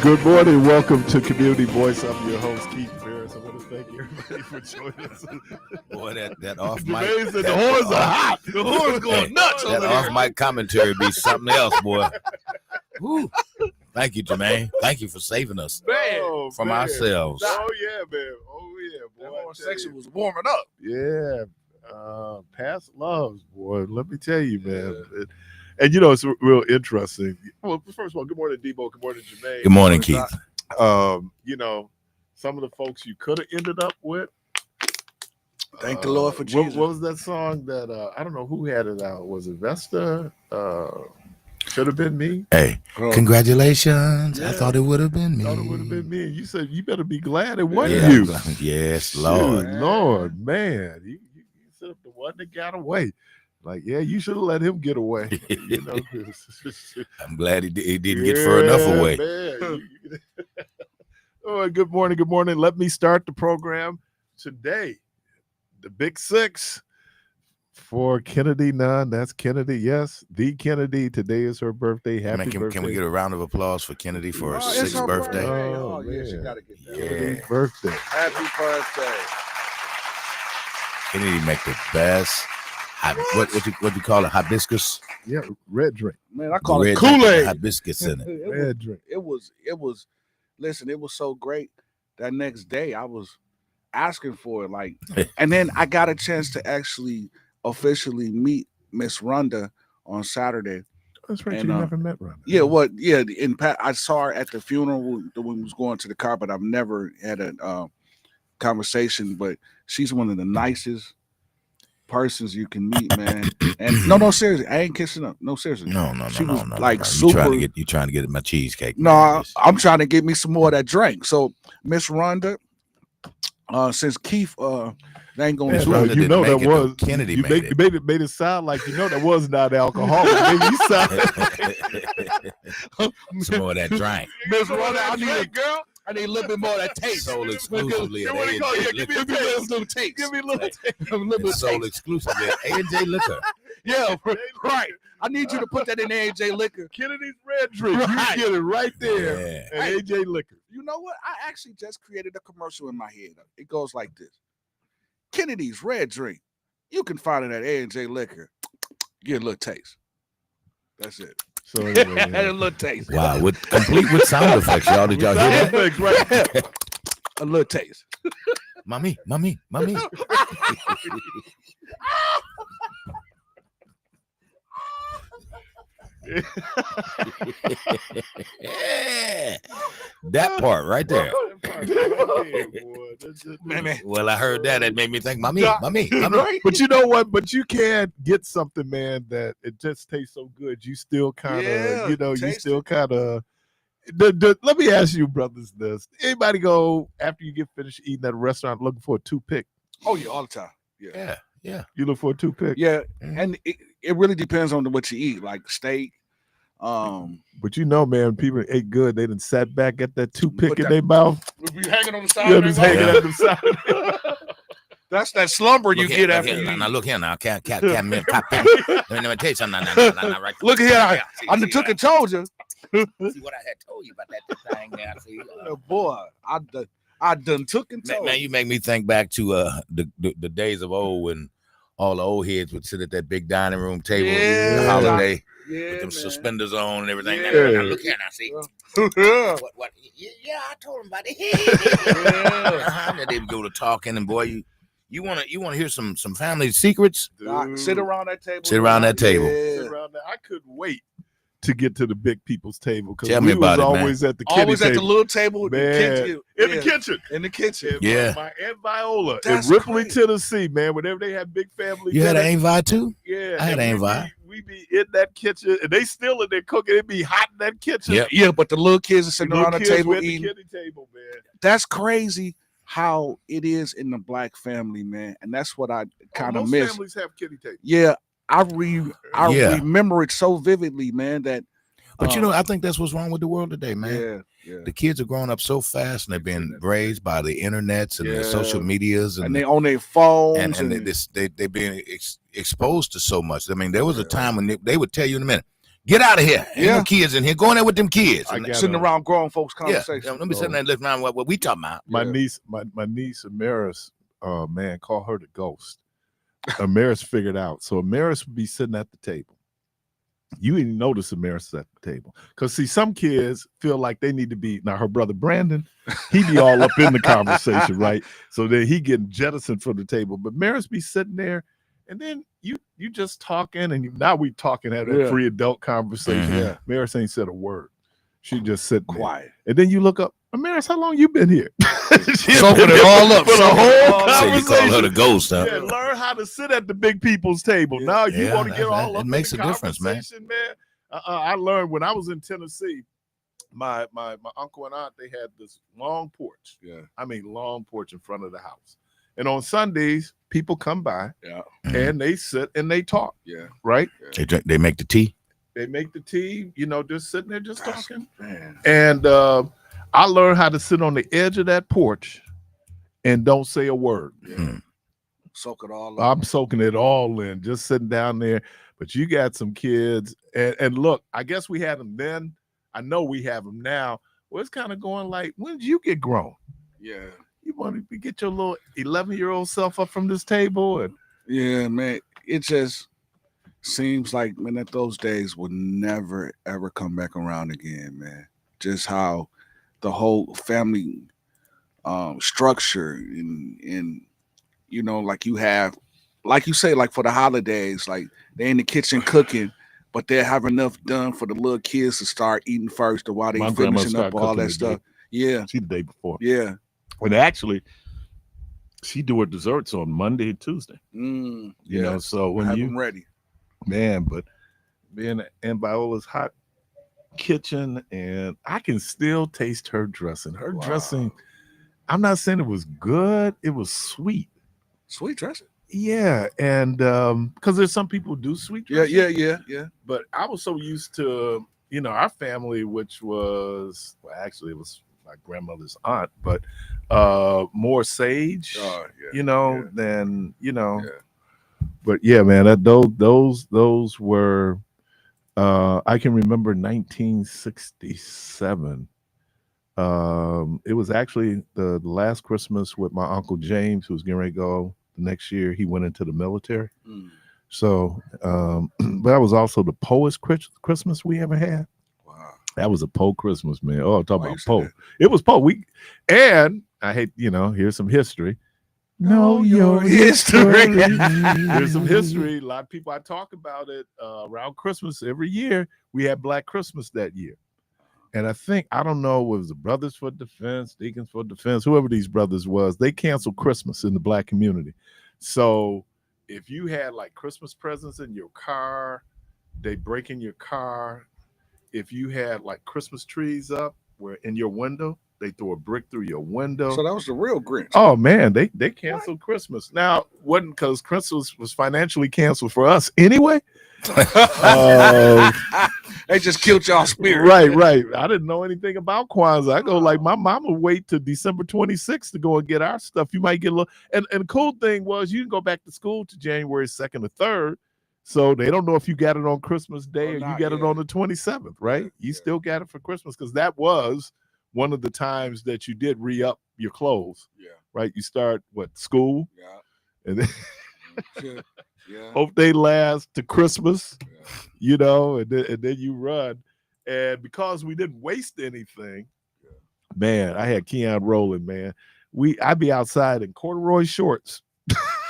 Good morning. Welcome to Community Voice. I'm your host, Keith Parris. I want to thank everybody for joining us. Boy, that off mic. Jermaine said the horns are hot. The horns going nuts That over off there. mic commentary be something else, boy. Woo. Thank you, Jermaine. Thank you for saving us from ourselves. Oh, yeah, man. Oh, yeah, boy. That whole section was warming up. Yeah. Past loves, boy. Let me tell you, man. And, you know, it's real interesting. Well, first of all, good morning, Debo. Good morning, Jermaine. Good morning, Keith. You know, some of the folks you could have ended up with. Thank the Lord for Jesus. What was that song that I don't know who had it out? Was it Vesta? Should have been me. Hey, congratulations. Yeah. I thought it would have been me. Thought it would have been me. You said you better be glad it wasn't you. Yes, Lord. Shoot, Lord, man. You said the one that got away. Like, yeah, you should have let him get away. You know, I'm glad he didn't get far enough away. Oh, good morning. Good morning. Let me start the program today. The Big Six for Kennedy Nunn. That's Kennedy. Yes, the Kennedy. Today is her birthday. Happy birthday. Can we get a round of applause for Kennedy for her sixth birthday? Oh, yeah, she got to get that. Kennedy birthday. Happy birthday. Kennedy make the best. What you call it? Hibiscus? Yeah, red drink. Man, I call it Red Kool-Aid. hibiscus in it. Red drink. It was, listen, it was so great. That next day, I was asking for it. Like, and then I got a chance to actually officially meet Miss Rhonda on Saturday. That's right. And, you never met Rhonda. Yeah, I saw her at the funeral when we was going to the car, but I've never had a conversation. But she's one of the nicest persons you can meet, man. And no, seriously, I ain't kissing up. No, seriously. No. She was Like super. You trying to get my cheesecake? No, I'm trying to get me some more of that drink. So Miss Rhonda, since Keith, they ain't gonna do it. You know that was Kennedy. You made it sound like you know that was not alcoholic. You sound some more of that drink. Miss Rhonda, I need a little bit more of that taste. Soul exclusively at Give me a little taste. Give me a little It's soul exclusively at A&J Liquor. Yeah, right. I need you to put that in AJ Liquor. Kennedy's red drink. Right. You get it right there. Yeah. At AJ Liquor. You know what? I actually just created a commercial in my head. It goes like this: Kennedy's red drink. You can find it at A&J Liquor. Get a little taste. That's it. So anyway, A little taste. Wow, complete with sound effects, y'all. Did y'all hear that? Effects, right? A little taste. Mommy. That part right there. Well, I heard that. It made me think, mommy. But you know what? But you can get something, man, that it just tastes so good. You still kind of, you still kind of. Let me ask you, brothers, this. Anybody go after you get finished eating at a restaurant looking for a toothpick? Oh, yeah, all the time. Yeah. You look for a toothpick? Yeah, and it really depends on what you eat, like steak. But you know, man, people ate good. They done sat back at that toothpick in their mouth. Be hanging on the side. Yeah, just hanging at the side. That's that slumber you get after you. Now look here. Now, can't let me tell you something. Now, right. Look here. I took and told you. See what I had told you about that thing there. See, boy, I done took and told. Man, you make me think back to the days of old when all the old heads would sit at that big dining room table the holiday with them suspenders on and everything. Now, look here, now see. What? Yeah, I told him about it. And they would go to talking, and boy, you want to hear some family secrets? Sit around that table. Yeah. I couldn't wait to get to the big people's table because we was always at the kitchen always at the little table, man. In the kitchen. Yeah. My Aunt Viola That's in Ripley, great. Tennessee, man. Whenever they had big family, You had an Aunt Vi too? Yeah, I had an Aunt Vi. We be in that kitchen, and they still in there cooking. It be hot in that kitchen. Yeah, but the little kids are sitting around the table eating. The table, man. That's crazy how it is in the black family, man, and that's what I kind of miss. Most families have kitty tables. Yeah, I remember it so vividly, man. That. But I think that's what's wrong with the world today, man. Yeah. The kids are growing up so fast, and they've been raised by the internets and the social medias, and they on their phones, and they've been exposed to so much. I mean, there was a time when they would tell you in a minute, Get out of here. Ain't no kids in here. Go in there with them kids. Sitting around grown folks conversation. Yeah, let me sit there and listen to what we talking about. My niece, Amaris, man, call her the ghost. Amaris figured out. So Amaris would be sitting at the table. You didn't notice Amaris at the table. Because see, some kids feel like they need to be, now her brother Brandon, he be all up in the conversation, right? So then he getting jettisoned from the table. But Amaris be sitting there, and then you just talking, and now we talking at a free adult conversation. Yeah. Amaris ain't said a word. She just sitting quiet. And then you look up, Amaris, how long you been here? Soaking it all up for the whole conversation. So you call her the ghost, huh? Yeah, learn how to sit at the big people's table. Now you want to get all up. It makes a difference, man. I learned when I was in Tennessee. My uncle and aunt, they had this long porch. Yeah, I mean long porch in front of the house. And on Sundays, people come by. Yeah, and they sit and they talk. Yeah, right. Yeah. They make the tea. They make the tea. You know, just sitting there, just talking. Man. And I learned how to sit on the edge of that porch and don't say a word. Yeah. Soak it all up. I'm soaking it all in, just sitting down there. But you got some kids, and look, I guess we had them then. I know we have them now. Well, it's kind of going like, when did you get grown? Yeah. You want to get your little 11-year-old self up from this table? And yeah, man, it just seems like, man, that those days will never, ever come back around again, man. Just how the whole family structure and you know, like you have, like you say, like for the holidays, like they're in the kitchen cooking, but they have enough done for the little kids to start eating first, or while they finishing up all that stuff. Yeah, she the day before. Yeah, and actually, she do her desserts on Monday and Tuesday. You know, so when have them ready, man. But being in Viola's hot kitchen, and I can still taste her dressing. Her dressing, I'm not saying it was good, it was sweet. Sweet dressing. Yeah, and because there's some people who do sweet dressing. Yeah. But I was so used to, you know, our family, which was, well, actually it was my grandmother's aunt, but more sage, you know, than, you know. Yeah. But yeah, man, those were I can remember 1967. It was actually the last Christmas with my Uncle James, who was getting ready to go. The next year, he went into the military. So, but that was also the poet's Christmas we ever had. Wow. That was a Poe Christmas, man. Oh, talk about Poe. It was Poe. And I hate, you know, here's some history. Know your history. There's some history. A lot of people, I talk about it around Christmas every year. We had Black Christmas that year. And I think, I don't know, it was the Brothers for Defense, Deacons for Defense, whoever these brothers was, they canceled Christmas in the Black community. So if you had like Christmas presents in your car, they break in your car. If you had like Christmas trees up where in your window, they throw a brick through your window. So that was the real Grinch. Oh man, they canceled Christmas. Now, wasn't because Christmas was financially canceled for us anyway. They just killed y'all spirit. Right. I didn't know anything about Kwanzaa. I go like, my mama wait till December 26th to go and get our stuff. You might get a little, and the cool thing was you can go back to school to January 2nd or 3rd. So they don't know if you got it on Christmas Day or you got it on the 27th, right? You still got it for Christmas, because that was one of the times that you did re-up your clothes. Yeah. Right? You start school? Yeah. And then hope they last to Christmas, you know, and then you run. And because we didn't waste anything, man, I had Keon rolling, man. I'd be outside in corduroy shorts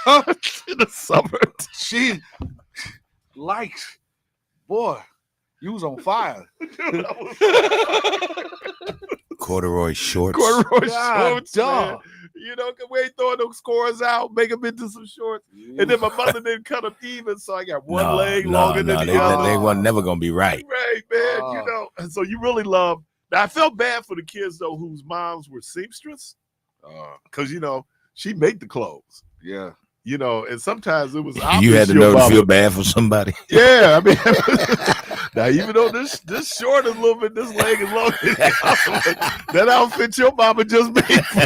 in the summer. She likes, boy, you was on fire. Corduroy shorts. Shorts, man. You know, we ain't throwing those scores out, make them into some shorts. And then my mother didn't cut them even, so I got one leg longer than the other. They were never going to be right. Right, man. You know, and so you really love. Now, I felt bad for the kids, though, whose moms were seamstress, because, you know, she made the clothes. Yeah. You know, and sometimes it was you had to know to feel bad for somebody. Yeah, I mean, now even though this short is a little bit, this leg is long, that outfit your mama just made for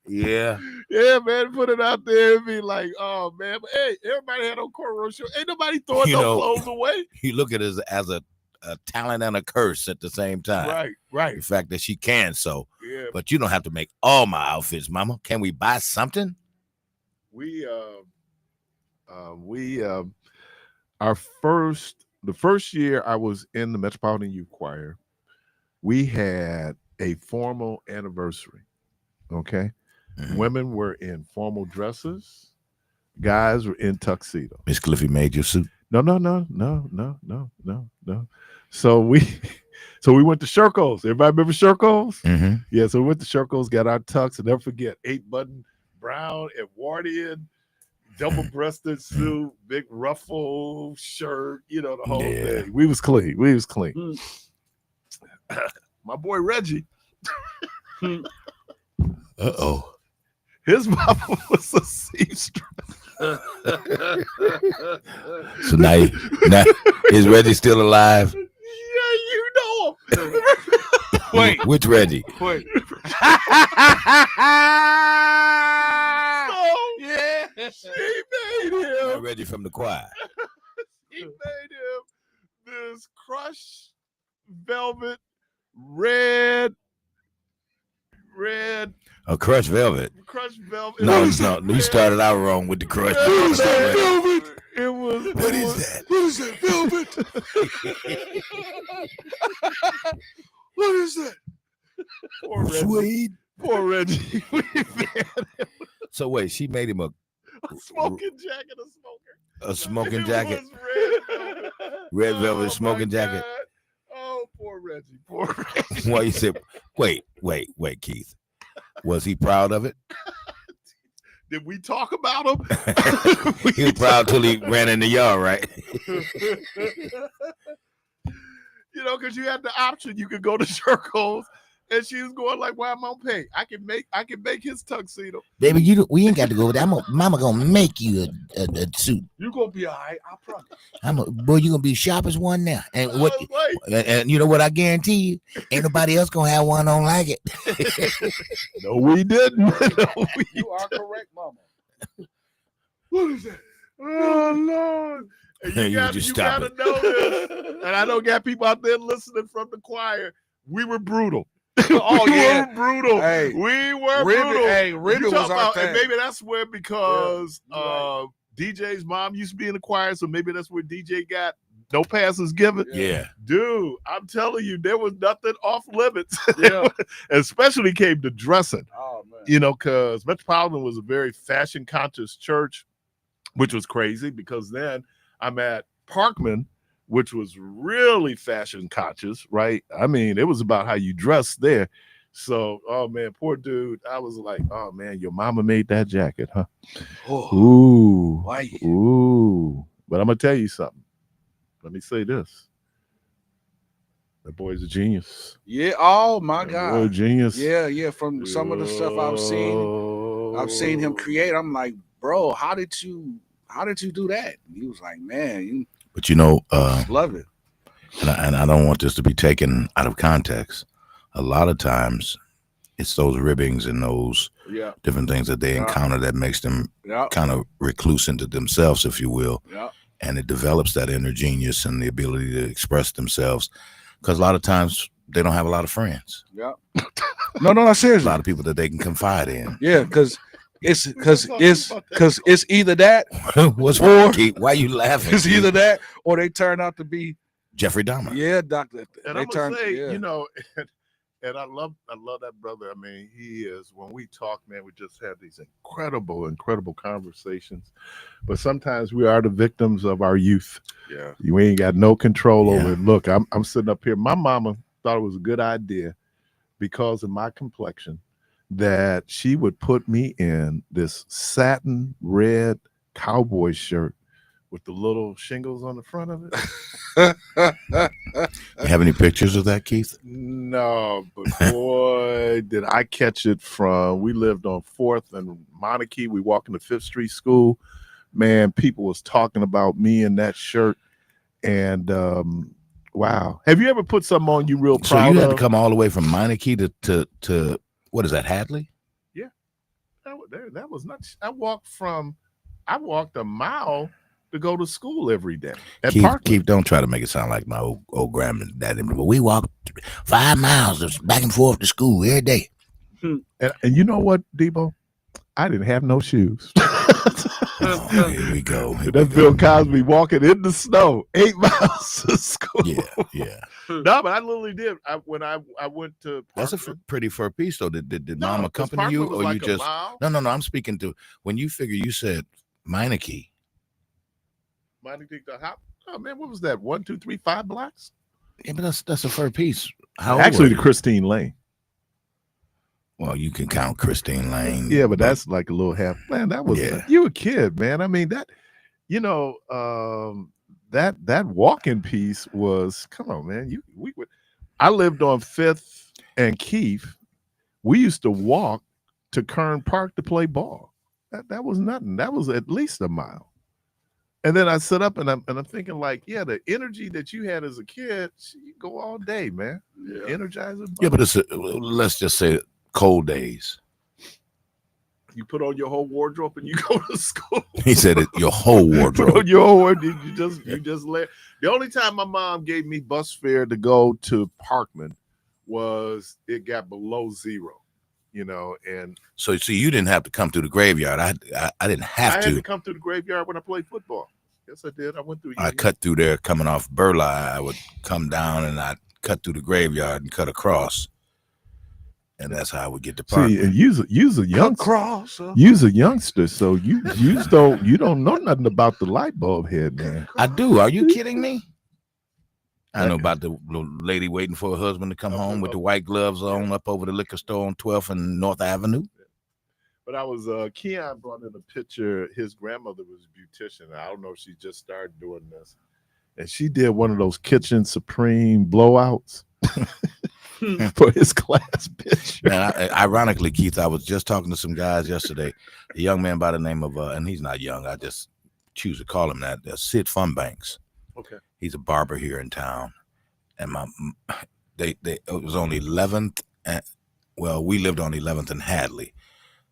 you. Yeah. Yeah, man, put it out there and be like, oh man, but hey, everybody had on cornrow show. Ain't nobody throwing no clothes away. You look at it as a talent and a curse at the same time. Right. The fact that she can sew. Yeah. But you don't have to make all my outfits, mama. Can we buy something? The first year I was in the Metropolitan Youth Choir, we had a formal anniversary. Okay. Mm-hmm. Women were in formal dresses, guys were in tuxedo. Miss Cliffy made your suit. No. So we went to Sherco's. Everybody remember Sherco's? Mm-hmm. Yeah, so we went to Sherco's, got our tux, and never forget, 8-button brown Edwardian, double-breasted suit, big ruffle shirt, the whole thing. We was clean. My boy Reggie. Uh-oh. His mama was a seamstress. So now is Reggie still alive? Yeah, you know him. Wait, which Reggie? Wait. Yeah, she made him. Reggie from the choir. She made him this crushed velvet, red. A crushed velvet. Crushed velvet. No, you started out wrong with the crushed velvet. It was. What is that? What is that? Velvet. What is that? Poor Reggie. Sweet. Poor Reggie. So wait, she made him a smoking jacket. A smoking jacket. Red, red velvet smoking jacket. Oh, poor Reggie. Poor Reggie. Well, you said, wait, Keith. Was he proud of it? Did we talk about him? He was proud till he ran in the yard, right? Because you had the option. You could go to Sherco's, and she was going like, "Why am I gonna pay? I can make his tuxedo." Baby, we ain't got to go with that. Mama gonna make you a suit. You gonna be all right, I promise. Boy, you gonna be sharp as one now. And and you know what? I guarantee you, ain't nobody else gonna have one on like it. No, we didn't. You are correct, Mama. What is that? Oh Lord! And you gotta know this. And I don't got people out there listening from the choir. We were brutal. Oh yeah, we were brutal. Hey, we were brutal. Hey, Ribbit was our thing. And maybe that's where because DJ's mom used to be in the choir, so maybe that's where DJ got no passes given. Yeah, dude, I'm telling you, there was nothing off limits. Yeah, especially came to dressing. Oh man, because Metropolitan was a very fashion conscious church, which was crazy because then I'm at Parkman, which was really fashion conscious, right? I mean, it was about how you dress there. So, oh man, poor dude. I was like, oh man, your mama made that jacket, huh? Oh, ooh, why? Ooh. But I'm gonna tell you something. Let me say this. That boy's a genius. Yeah. Oh my God. Boy, genius. Yeah. From some of the stuff I've seen him create. I'm like, bro, how did you do that? And he was like, man, but love it. And I don't want this to be taken out of context. A lot of times it's those ribbings and those different things that they encounter that makes them kind of recluse into themselves, if you will. Yeah. And it develops that inner genius and the ability to express themselves. Because a lot of times they don't have a lot of friends. Yeah. No, seriously. A lot of people that they can confide in. Yeah, because it's either that. What's wrong? Why are you laughing? It's either that or they turn out to be Jeffrey Dahmer. Yeah, doctor. And I'm gonna say, and I love that brother. I mean, he is, when we talk, man, we just have these incredible conversations. But sometimes we are the victims of our youth. Yeah. You ain't got no control over it. Look, I'm sitting up here. My mama thought it was a good idea because of my complexion that she would put me in this satin red cowboy shirt with the little shingles on the front of it. You have any pictures of that, Keith? No, but boy, did I catch it from, we lived on 4th and Monarchy. We walked into 5th Street School. Man, people was talking about me in that shirt. And wow. Have you ever put something on you real proud So you had of? to come all the way from Monarchy to what is that, Hadley? Yeah. that was not. I walked a mile to go to school every day at Parkland. Keith, don't try to make it sound like my old grandma and daddy. But we walked 5 miles back and forth to school every day. And you know what, Debo? I didn't have no shoes. Oh, here we go. That's Bill Cosby walking in the snow 8 miles to school. Yeah. No, but I literally did. When I went to Parkland. That's a pretty fur piece, though. Did mom accompany you, or like you just? No. I'm speaking to when you figure. You said Meineke. Oh man, what was that? 1, 2, 3, 5 blocks? Yeah, but that's a fur piece. How actually the Christine Lane. Well, you can count Christine Lane. Yeah, but that's like a little half. Man, that was you a kid, man. I mean that, that walking piece was. Come on, man. I lived on 5th and Keith. We used to walk to Kern Park to play ball. That was nothing. That was at least a mile. And then I sit up and I'm thinking like, yeah, the energy that you had as a kid, you go all day, man. Yeah. Energizer. Yeah, but let's just say cold days. You put on your whole wardrobe and you go to school. He said your whole wardrobe. Put on your whole wardrobe. You just let. The only time my mom gave me bus fare to go to Parkman was it got below 0. And so you didn't have to come through the graveyard. I didn't have to. I had to come through the graveyard when I played football. Yes, I did. I went through. I cut through there coming off Burleigh. I would come down and I'd cut through the graveyard and cut across, and that's how I would get to Park. See, and you's a youngster. You's a youngster, so you don't know nothing about the light bulb head, man. I do. Are you kidding me? I know about the lady waiting for her husband to come home with the white gloves on up over the liquor store on 12th and North Avenue. But I was, Keon brought in a picture. His grandmother was a beautician. I don't know if she just started doing this. And she did one of those Kitchen Supreme blowouts for his class picture. Man, ironically, Keith, I was just talking to some guys yesterday. A young man by the name of, and he's not young, I just choose to call him that, Sid Funbanks. Okay. He's a barber here in town, and it was on 11th. We lived on 11th and Hadley.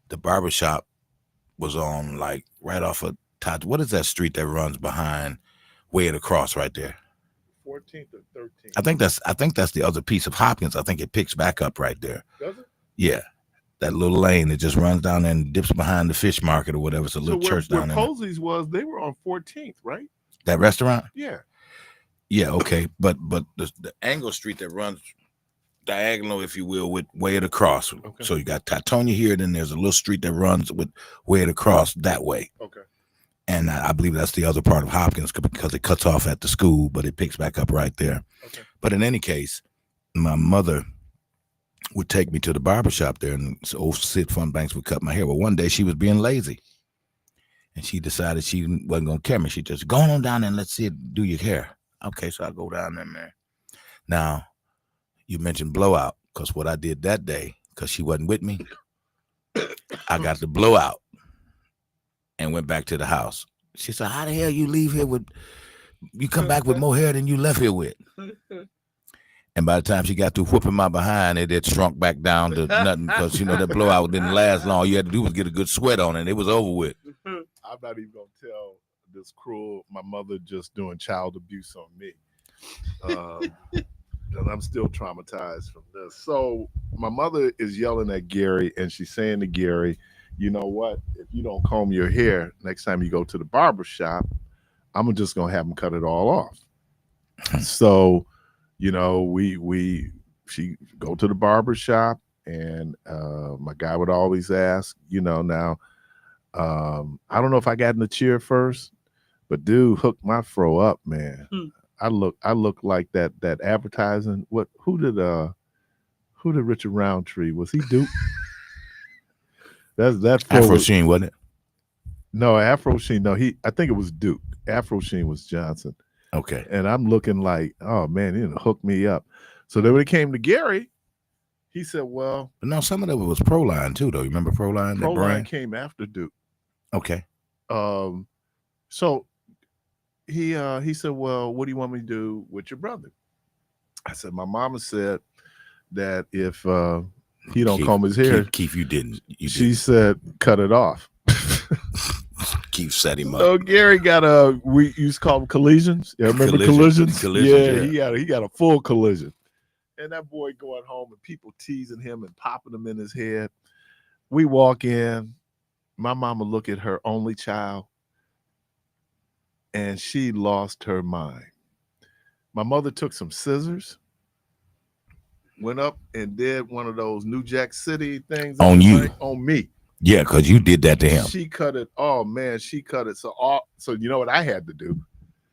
The barber shop was on like right off of what is that street that runs behind way at the cross right there? 14th or 13th. I think that's the other piece of Hopkins. I think it picks back up right there. Does it? Yeah. That little lane that just runs down there and dips behind the fish market or whatever. It's a little church down there. Where Posey's was, they were on 14th, right? That restaurant? Yeah. Yeah, okay. But the angle street that runs diagonal, if you will, with way at the cross. Okay. So you got Titonia here, then there's a little street that runs with way at the cross that way. Okay. And I believe that's the other part of Hopkins because it cuts off at the school, but it picks back up right there. Okay. But in any case, my mother would take me to the barbershop there, and so old Sid Funbanks would cut my hair. Well, one day she was being lazy, and she decided she wasn't going to care me. She just, go on down there and let's see it do your hair. Okay, so I go down there, man. Now, you mentioned blowout, because what I did that day, because she wasn't with me, I got the blowout and went back to the house. She said, how the hell you leave here you come back with more hair than you left here with? And by the time she got through whooping my behind, it had shrunk back down to nothing, because, that blowout didn't last long. All you had to do was get a good sweat on it. It was over with. I'm not even going to tell this cruel, my mother just doing child abuse on me. And I'm still traumatized from this. So my mother is yelling at Gary, and she's saying to Gary, you know what? If you don't comb your hair next time you go to the barber shop, I'm just going to have him cut it all off. So, she go to the barber shop, and my guy would always ask, now, I don't know if I got in the chair first, but dude hooked my fro up, man. I look like that advertising. Who did Richard Roundtree? Was he Duke? That's Afro Sheen, wasn't it? No, Afro Sheen. No, I think it was Duke. Afro Sheen was Johnson. Okay. And I'm looking like, oh man, he hooked me up. So then when it came to Gary, he said, well, but no, some of that was Proline too, though. You remember Proline? Proline came after Duke. Okay. So he said, well, what do you want me to do with your brother? I said, my mama said that if he don't comb his hair. Keith, you didn't. She said, cut it off. Keith set him up. So Gary got we used to call them collisions. Yeah, remember collisions? Yeah, he got a full collision. And that boy going home and people teasing him and popping him in his head. We walk in, my mama look at her only child, and she lost her mind. My mother took some scissors, went up and did one of those New Jack City things on you, on me. Yeah, because you did that to him. She cut it. Oh man, she cut it. So you know what I had to do?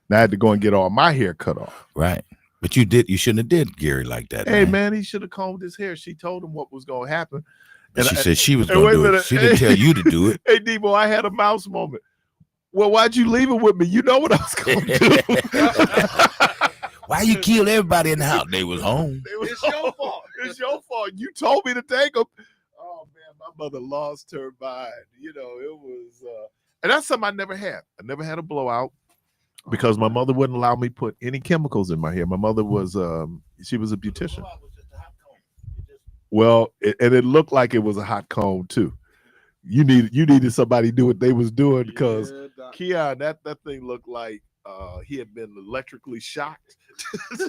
I had to go and get all my hair cut off. Right. But you shouldn't have did Gary like that. Hey man, he should have combed his hair. She told him what was going to happen. And she said she was going to do it. She didn't tell you to do it. Hey, Debo, I had a mouse moment. Well, why'd you leave it with me? You know what I was going to do. Why you killed everybody in the house? They was home. It's your fault. It's your fault. You told me to take them. Oh man, my mother lost her mind. You know, it was, and that's something I never had. I never had a blowout because my mother wouldn't allow me put any chemicals in my hair. My mother was, she was a beautician. Well, and it looked like it was a hot comb too. You needed somebody to do what they was doing because Keon, that thing looked like he had been electrically shocked. She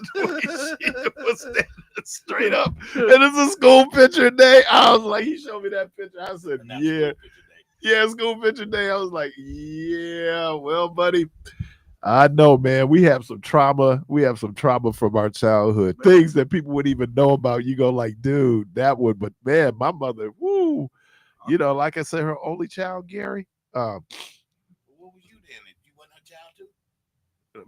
was standing straight up. And it's a school picture day. I was like, he showed me that picture. I said, yeah, school picture day. I was like, yeah, well, buddy, I know, man. We have some trauma. We have some trauma from our childhood. Things that people wouldn't even know about. You go like, dude, that would. But man, my mother, woo. You know, like I said, her only child, Gary. What was you then? You wasn't her child too?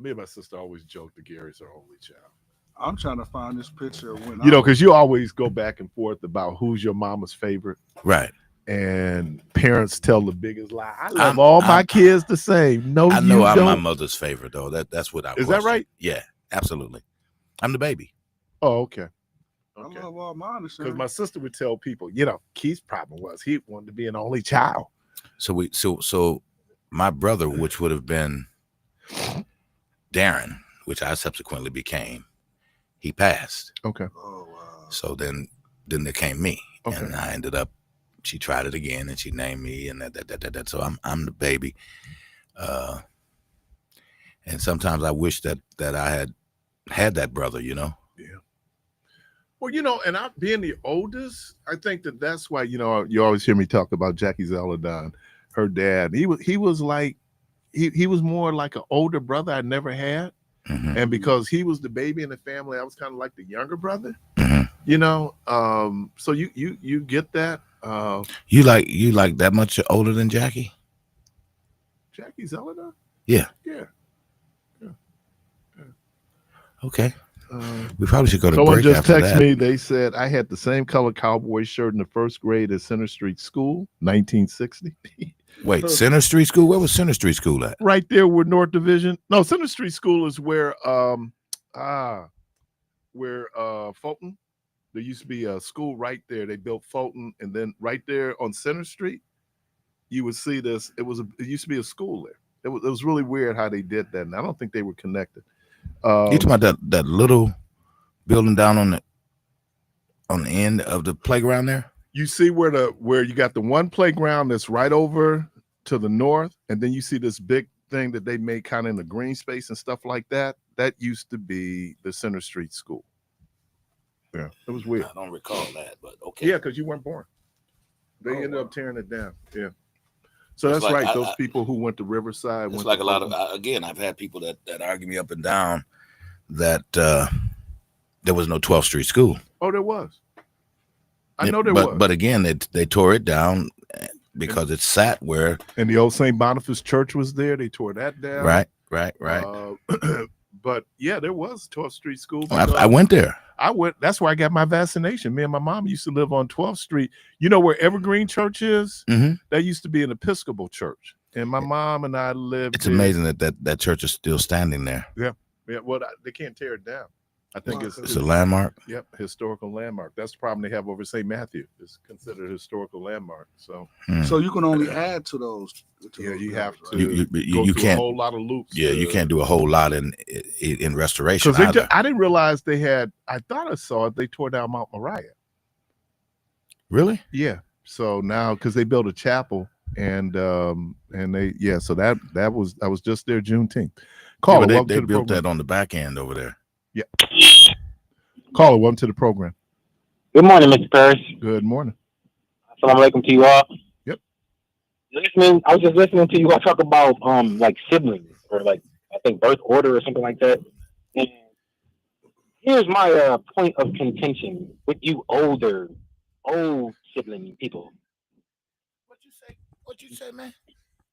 Me and my sister always joke that Gary's her only child. I'm trying to find this picture of when because you always go back and forth about who's your mama's favorite. Right. And parents tell the biggest lie. I love all my kids the same. No, I know you I'm don't. my mother's favorite though. That's what I Is that right? Yeah, absolutely. I'm the baby. Oh, okay. I love all mine. Because my sister would tell people, Keith's problem was he wanted to be an only child. So my brother, which would have been Darren, which I subsequently became, he passed. Okay. Oh wow. So then there came me, okay. And I ended up. She tried it again, and she named me, and that. So I'm the baby. And sometimes I wish that I had that brother, Yeah. Well, and I being the oldest, I think that's why, you always hear me talk about Jackie Zeladon, her dad. He was like, he was more like an older brother I never had. Mm-hmm. And because he was the baby in the family, I was kind of like the younger brother, mm-hmm. So you get that. You like that much older than Jackie? Jackie Zeladon? Yeah. Okay. We probably should go to someone break. Just after texted that. me. They said I had the same color cowboy shirt in the first grade at Center Street School, 1960. Wait, Center Street School? Where was Center Street School at? Right there where North Division. No, Center Street School is where Fulton. There used to be a school right there. They built Fulton, and then right there on Center Street, you would see this. It used to be a school there. It was really weird how they did that, and I don't think they were connected. You talking about that little building down on the end of the playground there? You see where you got the one playground that's right over to the north, and then you see this big thing that they made kind of in the green space and stuff like that. That used to be the Center Street School. Yeah, it was weird. I don't recall that, but okay. Yeah, because you weren't born. They ended up tearing it down. Yeah. So that's like, right. Those people who went to Riverside. It's like a lot of, again, I've had people that argue me up and down that there was no 12th Street School. Oh, there was. I know there was. But again, they tore it down because it sat where. And the old St. Boniface Church was there. They tore that down. Right. But yeah, there was 12th Street School. I went there. That's where I got my vaccination. Me and my mom used to live on 12th Street. You know where Evergreen Church is? Mm-hmm. That used to be an Episcopal church. And my mom and I lived. It's amazing that church is still standing there. Yeah. Well, they can't tear it down. I think it's a landmark. Yep, historical landmark. That's the problem they have over St. Matthew. It's considered a historical landmark. So, so you can only add to those. You have to. You can't. A whole lot of loops. Yeah, you can't do a whole lot in restoration. Because I didn't realize they had. I thought I saw it. They tore down Mount Moriah. Really? Yeah. So now, because they built a chapel, and they so that I was just there Juneteenth. Caller, they welcome to the built program. that on the back end over there. Yeah. Caller, welcome to the program. Good morning, Mr. Parris. Good morning. Assalamu alaikum to you all. Yep. I was just listening to you all talk about like siblings or like I think birth order or something like that. And here's my point of contention with you old sibling people. What you say, man?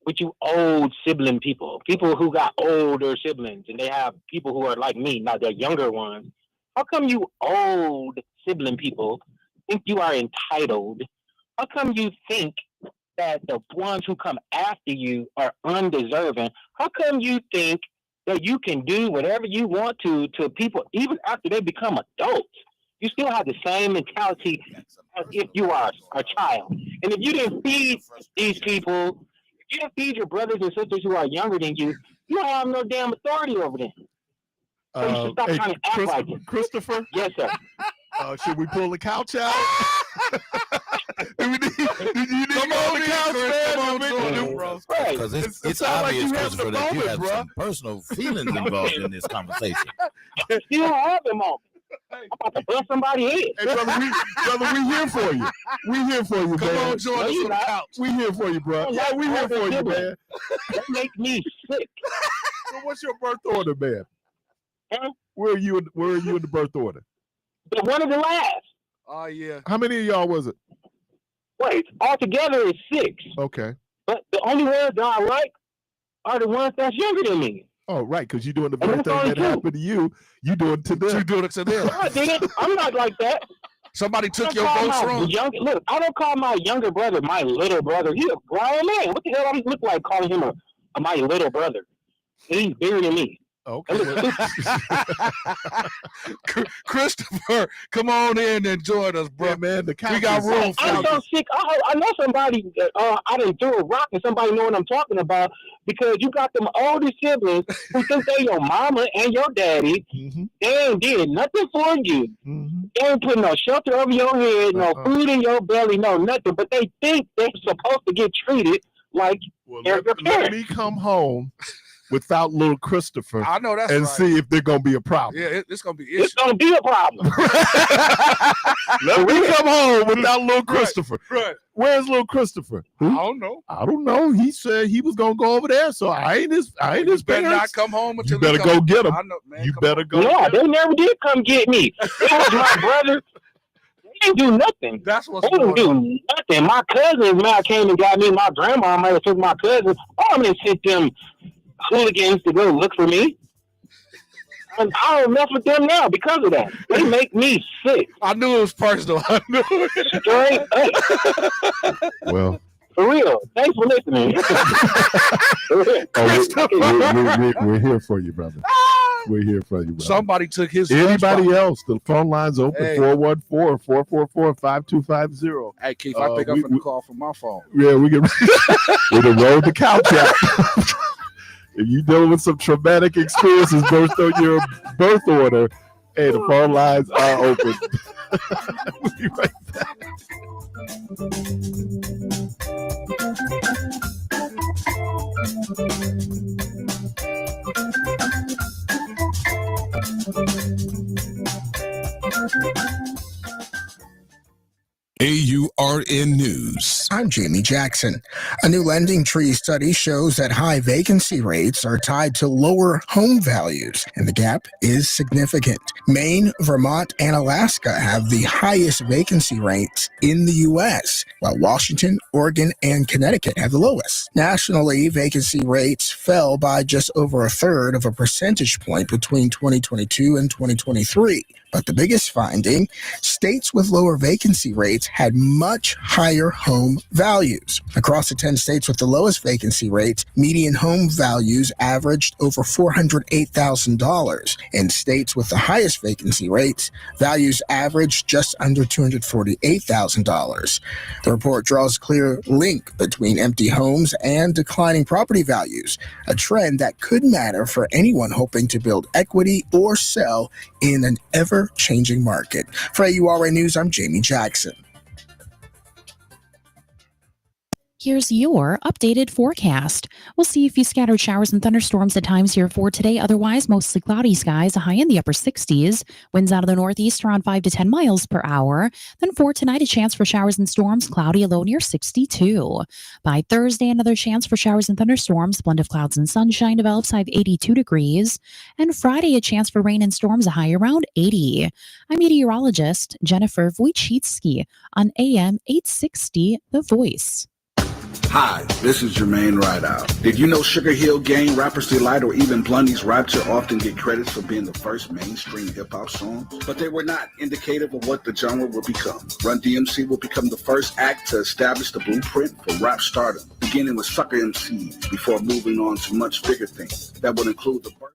With you old sibling people who got older siblings, and they have people who are like me, not the younger ones. How come you old sibling people think you are entitled? How come you think that the ones who come after you are undeserving? How come you think that you can do whatever you want to people even after they become adults? You still have the same mentality as if you are a child. And if you didn't feed these people, if you didn't feed your brothers and sisters who are younger than you, you don't have no damn authority over them. So you should stop trying to act like it. Christopher? Yes, sir. Should we pull the couch out? Do you need come on the couch, man? Come on, bro. Because it's obvious, Christopher, that you have some personal feelings involved in this conversation. I still have them on. I'm about to bust somebody head. Hey, brother, we here for you. We here for you, Come man. on, join us on the couch. We here for you, bro. Yeah, we here for you, man. That makes me sick. So what's your birth order, man? Huh? Where are you in the birth order? The one of the last. Oh, yeah. How many of y'all was it? Wait, altogether is 6. Okay. But the only ones that I like are the ones that's younger than me. Oh, right, because you're doing the birthday that happened to you. You doing it to them. You doing it to them. No, I didn't. I'm not like that. Somebody took your votes from Look, I don't call my younger brother my little brother. He's a grown man. What the hell I look like calling him my little brother? He's bigger than me. Okay. Christopher, come on in and join us, bro. Yeah, man, the couch we got room for I'm you. so sick. I know somebody. I didn't throw a rock and somebody know what I'm talking about because you got them older siblings who think they your mama and your daddy. Mm-hmm. They ain't did nothing for you. Mm-hmm. They ain't put no shelter over your head, no food in your belly, no nothing. But they think they're supposed to get treated like your parents. Let me come home without little Christopher. I know that's and right. see if they're gonna be a problem. Yeah, it's gonna be an issue. It's gonna be a problem. Let me come home without little Christopher. Right. Where's little Christopher? I don't know. I don't know. He said he was gonna go over there, so I ain't his Better parents. not come home until You better go get him. I know, man, You better go. No, they never did come get me. It was my brother. They didn't do nothing. That's what's They didn't going on. do nothing. My cousins, man, came and got me. My grandma might have took my cousins. I'm gonna sent them hooligans to go look for me. And I don't mess with them now because of that. They make me sick. I knew it was personal. I knew it. Straight up. Well, For real. Thanks for listening. we're here for you, brother. We're here for you, brother. Somebody took his. Anybody else? The phone line's open. Hey. 414-444-5250. Hey, Keith, I pick up the call from my phone. Yeah, we can roll the couch out. If you dealing with some traumatic experiences based on your birth order, hey, the phone lines are open. We'll be right back. AURN News. I'm Jamie Jackson. A new Lending Tree study shows that high vacancy rates are tied to lower home values, and the gap is significant. Maine, Vermont, and Alaska have the highest vacancy rates in the U.S., while Washington, Oregon, and Connecticut have the lowest. Nationally, vacancy rates fell by just over a third of a percentage point between 2022 and 2023. But the biggest finding, states with lower vacancy rates had much higher home values. Across the 10 states with the lowest vacancy rates, median home values averaged over $408,000. In states with the highest vacancy rates, values averaged just under $248,000. The report draws a clear link between empty homes and declining property values, a trend that could matter for anyone hoping to build equity or sell in an ever-changing market. For AURN News, I'm Jamie Jackson. Here's your updated forecast. We'll see a few scattered showers and thunderstorms at times here for today. Otherwise, mostly cloudy skies, a high in the upper 60s. Winds out of the northeast around 5 to 10 miles per hour. Then for tonight, a chance for showers and storms, cloudy, a low near 62. By Thursday, another chance for showers and thunderstorms. Blend of clouds and sunshine develops, high of 82 degrees. And Friday, a chance for rain and storms, a high around 80. I'm meteorologist Jennifer Wojcicki on AM 860, The Voice. Hi, this is Jermaine Rideout. Did you know Sugar Hill Gang, Rapper's Delight, or even Blondie's Rapture often get credits for being the first mainstream hip-hop songs? But they were not indicative of what the genre will become. Run DMC will become the first act to establish the blueprint for rap stardom, beginning with Sucker MCs before moving on to much bigger things that would include the birth.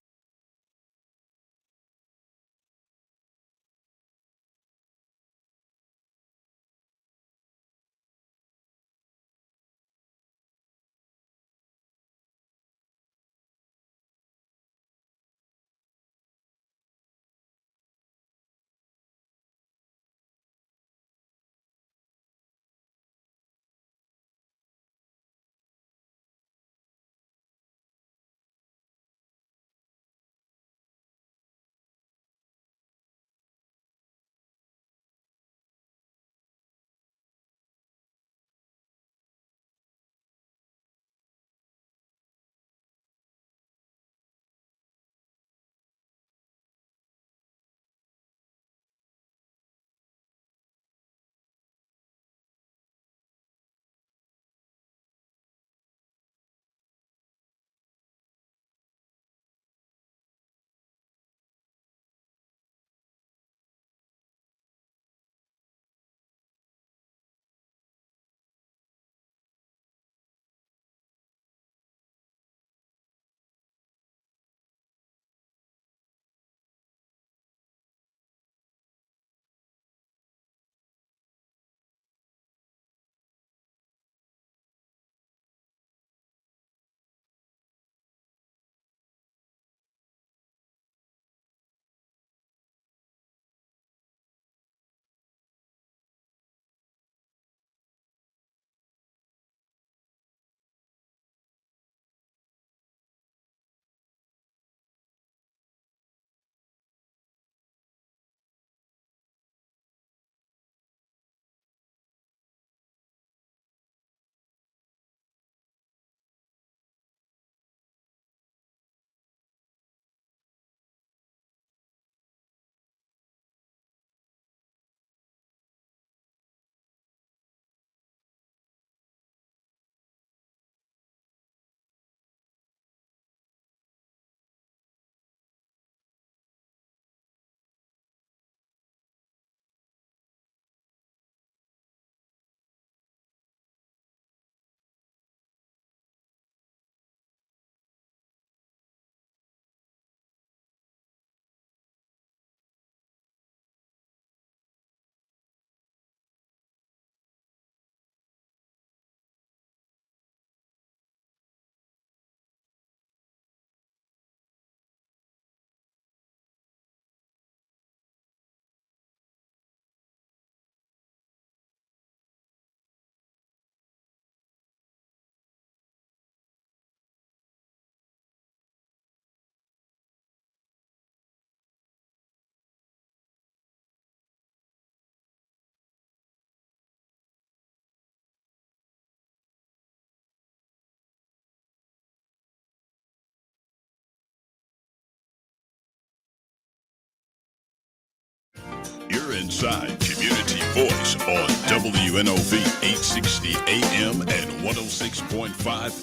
You're inside Community Voice on WNOV 860 AM and 106.5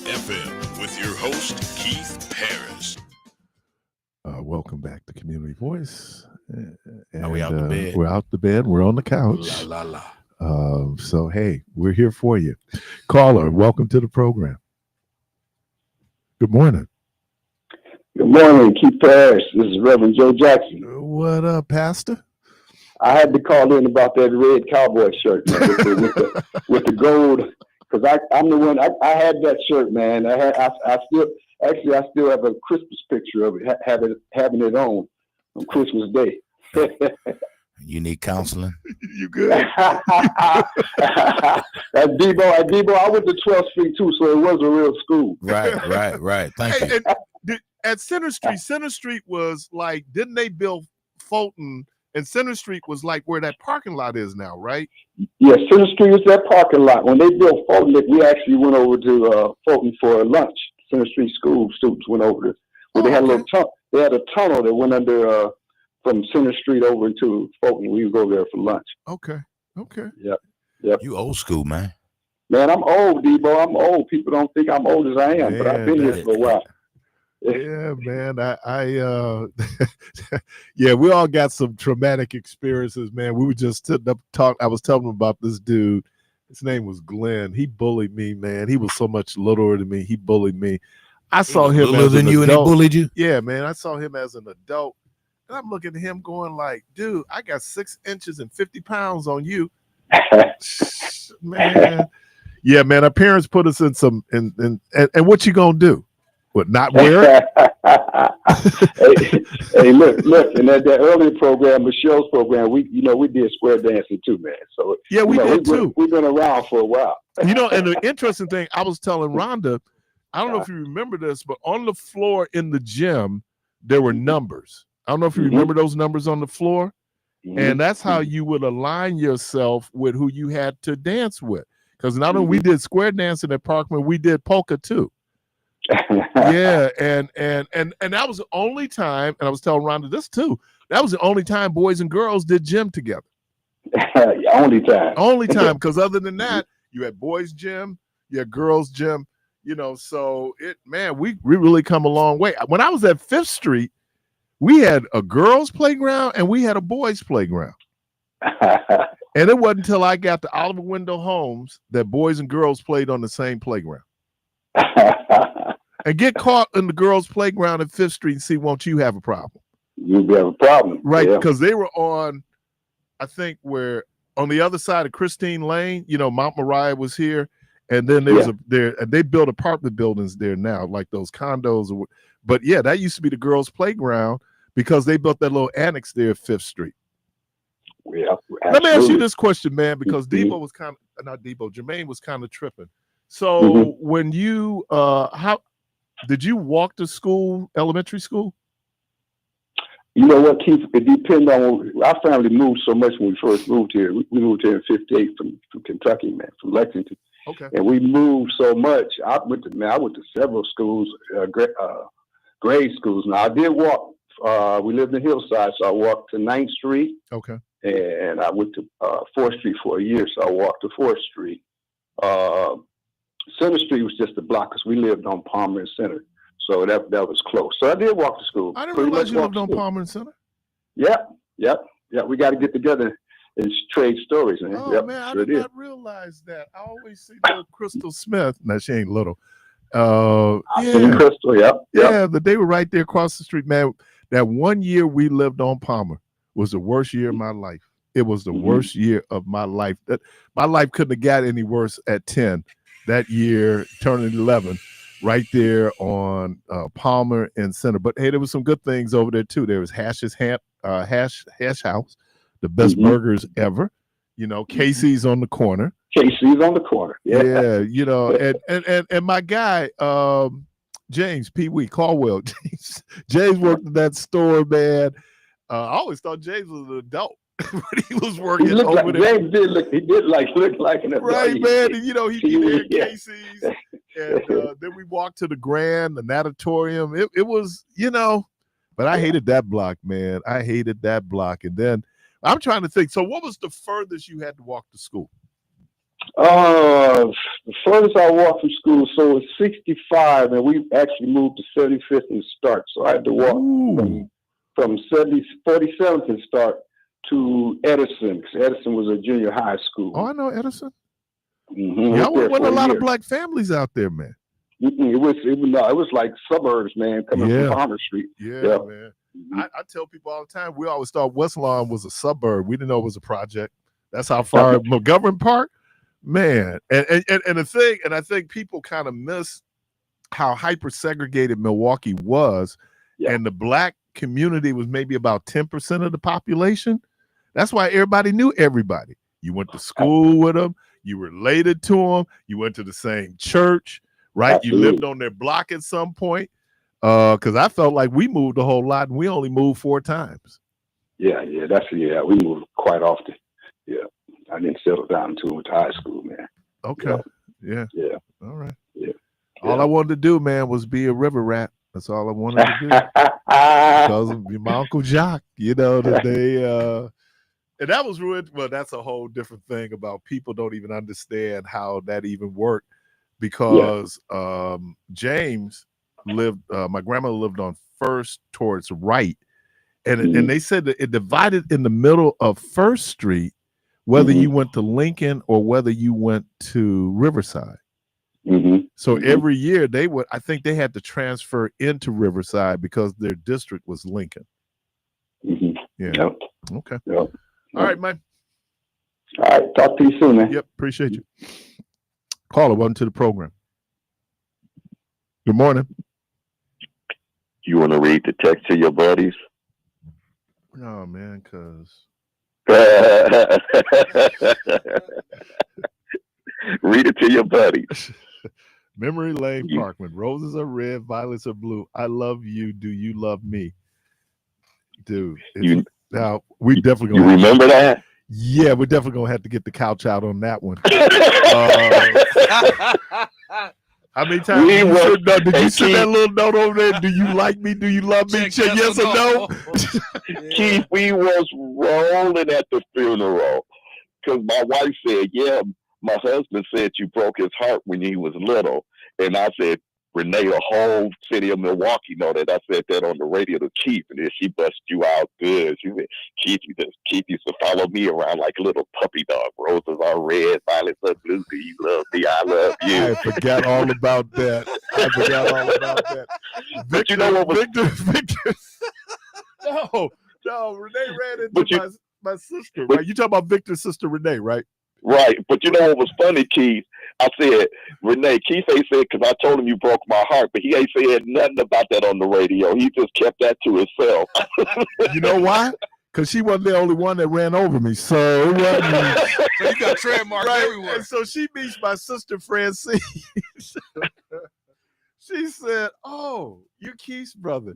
FM with your host, Keith Parris. Welcome back to Community Voice. Are we out the bed? We're out the bed. We're on the couch. La, la, la. So, hey, we're here for you. Caller, welcome to the program. Good morning. Good morning, Keith Parris. This is Reverend Joe Jackson. What up, Pastor? I had to call in about that red cowboy shirt, man, with the gold, because I'm the one. I had that shirt, man. I still have a Christmas picture of it, having it on Christmas Day. You need counseling? You good? At Debo, I went to 12th Street too, so it was a real school. Right. Thank you. At Center Street was like, didn't they build Fulton? And Center Street was like where that parking lot is now, right? Yeah, Center Street was that parking lot. When they built Fulton, we actually went over to Fulton for lunch. Center Street school students went over to where they had a little tunnel. They had a tunnel that went under from Center Street over into Fulton. We would go there for lunch. Okay. Yep. You old school, man. Man, I'm old, Debo. I'm old. People don't think I'm old as I am, but I've been here for a while. Yeah, man. Yeah, we all got some traumatic experiences, man. We were just sitting up talking. I was telling him about this dude. His name was Glenn. He bullied me, man. He was so much littler than me. He bullied me. I saw him littler as than an you, adult. and he bullied you. Yeah, man. I saw him as an adult, and I'm looking at him going like, "Dude, I got 6 inches and 50 pounds on you, man." Yeah, man. Our parents put us in some, and what you gonna do? What, not wear it? hey, look, and that earlier program, Michelle's program, we did square dancing too, man. So yeah, we did too. We've been around for a while. And the interesting thing, I was telling Rhonda, I don't know if you remember this, but on the floor in the gym, there were numbers. I don't know if you remember those numbers on the floor. And that's how you would align yourself with who you had to dance with. Because not only we did square dancing at Parkman, we did polka too. Yeah, and that was the only time, and I was telling Rhonda this too, that was the only time boys and girls did gym together. Only time, because other than that, you had boys gym, you had girls gym, so we really come a long way. When I was at 5th Street, we had a girls playground and we had a boys playground. And it wasn't until I got to Oliver Wendell Holmes that boys and girls played on the same playground. And get caught in the girls' playground at 5th Street and see, won't you have a problem? You'll have a problem. Right, because they were on, I think, where on the other side of Christine Lane, Mount Moriah was here. And then and they built apartment buildings there now, like those condos. But yeah, that used to be the girls' playground because they built that little annex there at 5th Street. Yeah, let me ask you this question, man, because Jermaine was kind of tripping. So when you, how did you walk to school, elementary school? You know what, Keith? It depends on. Our family moved so much when we first moved here. We moved here in '58 from Kentucky, man, from Lexington. Okay. And we moved so much. I went to several schools, grade schools. Now I did walk. We lived in Hillside, so I walked to 9th Street. Okay. And I went to 4th Street for a year, so I walked to 4th Street. Center Street was just a block because we lived on Palmer and Center, so that was close. So I did walk to school. I didn't realize you lived on Palmer and Center. Yep. We got to get together and trade stories, man. Oh man, I did not realize that. I always see little Crystal Smith. Now she ain't little. Crystal, yeah. But they were right there across the street, man. That one year we lived on Palmer was the worst year of my life. It was the worst year of my life. That my life couldn't have got any worse at 10. That year, turning 11, right there on Palmer and Center. But hey, there was some good things over there too. There was Hash House, the best burgers ever. Casey's on the corner. Yeah. And my guy, James Pee Wee Caldwell. James worked at that store, man. I always thought James was an adult. But he was working over there. James did look like an adult. Right, man. And, he'd be there at Casey's. And then we walked to the Grand, the Natatorium. It was, but I hated that block, man. I hated that block. And then I'm trying to think. So what was the furthest you had to walk to school? The furthest I walked from school, so it's 65, and we actually moved to 75th and Start. So I had to walk from 47th and Start to Edison, because Edison was a junior high school. Oh, I know Edison. Yeah, there wasn't a lot of black families out there, man. It was like suburbs, man, coming from Palmer Street. Yeah, man. I tell people all the time, we always thought West Lawn was a suburb. We didn't know it was a project. That's how far McGovern Park, man. And the thing, and I think people kind of miss how hyper segregated Milwaukee was, and the black community was maybe about 10% of the population. That's why everybody knew everybody. You went to school with them. You related to them. You went to the same church, right? Absolutely. You lived on their block at some point. Because I felt like we moved a whole lot, and we only moved 4 times. Yeah, we moved quite often. Yeah, I didn't settle down until we went to high school, man. Okay. Yeah. All right. Yeah. All I wanted to do, man, was be a river rat. That's all I wanted to do. Because of my Uncle Jacques, you know, that they and that was ruined. Well, that's a whole different thing about people don't even understand how that even worked. Because James lived, my grandmother lived on First towards Wright. And they said that it divided in the middle of First Street, whether you went to Lincoln or whether you went to Riverside. So every year I think they had to transfer into Riverside because their district was Lincoln. Yeah. Yep. Okay. Yep. All right, man. All right. Talk to you soon, man. Yep. Appreciate you. Caller, welcome to the program. Good morning. You want to read the text to your buddies? No, man, because read it to your buddies. Memory Lane Parkman. Roses are red, violets are blue. I love you. Do you love me? Dude. Now, we definitely going to remember that? Yeah, we're definitely going to have to get the couch out on that one. How many times did you send that little note over there? Do you like me? Do you love me? Check yes or no? Keith, we was rolling at the funeral because my wife said, yeah, my husband said you broke his heart when he was little. And I said, Renee, the whole city of Milwaukee know that I said that on the radio to Keith, and then she busted you out good. She said, Keith used to follow me around like a little puppy dog. Roses are red, violets are blue. Do you love me? I love you. I forgot all about that. But you know what was... Victor. No, Renee ran into my sister. Right? You talking about Victor's sister, Renee, right? Right. But you know what was funny, Keith? I said, Renee, Keith ain't said, because I told him you broke my heart, but he ain't said nothing about that on the radio. He just kept that to himself. You know why? Because she wasn't the only one that ran over me. So it wasn't. So you got trademarks everywhere. And so she meets my sister, Francine. She said, oh, you're Keith's brother.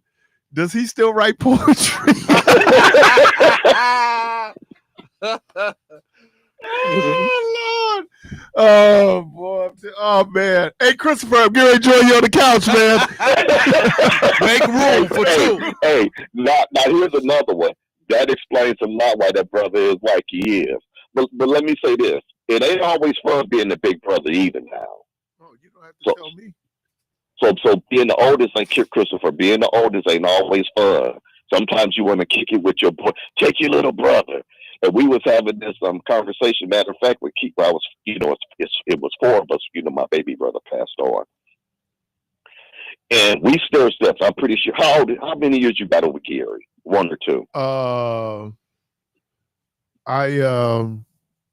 Does he still write poetry? Oh, Lord. Oh, boy. Oh, man. Hey, Christopher, I'm going to enjoy you on the couch, man. Make room for two. Hey, now here's another one. That explains a lot why that brother is like he is. But let me say this. It ain't always fun being the big brother either now. Oh, you don't have to tell me. So being the oldest, like Christopher, being the oldest ain't always fun. Sometimes you want to kick it with your boy. Take your little brother. And we was having this conversation. Matter of fact, with Keith, I was, it was 4 of us. My baby brother passed on, and we stir steps. I'm pretty sure. How many years you battled with Gary? 1 or 2?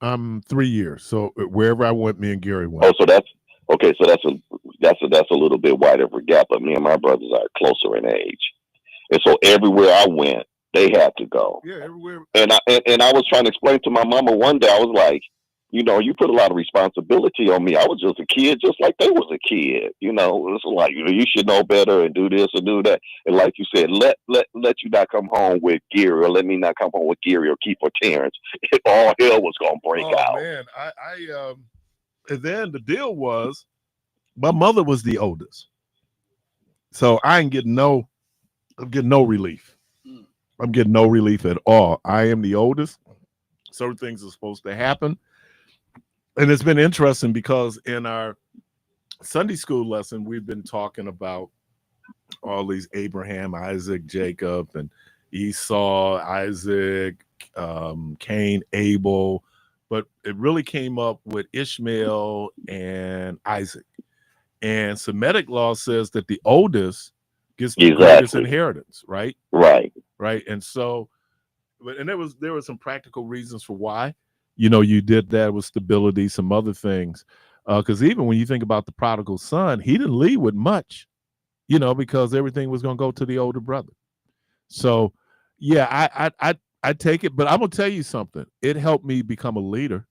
I'm 3 years. So wherever I went, me and Gary went. Oh, so that's okay. So that's a little bit wider of a gap. But me and my brothers are closer in age, and so everywhere I went, they had to go. Yeah, everywhere. And I was trying to explain to my mama one day, I was like, you put a lot of responsibility on me. I was just a kid, just like they was a kid. It's like, you should know better and do this and do that. And like you said, let you not come home with Gary, or let me not come home with Gary or Keith or Terrence. All hell was going to break out. Man, and then the deal was, my mother was the oldest. So I'm getting no relief. I'm getting no relief at all. I am the oldest. Certain things are supposed to happen. And it's been interesting because in our Sunday school lesson, we've been talking about all these Abraham, Isaac, Jacob, and Esau, Isaac, Cain, Abel. But it really came up with Ishmael and Isaac. And Semitic law says that the oldest gets the greatest inheritance, right? Right. And so, and there were some practical reasons for why, you did that with stability, some other things. Because even when you think about the prodigal son, he didn't leave with much, because everything was going to go to the older brother. So, yeah, I take it, but I'm gonna tell you something. It helped me become a leader.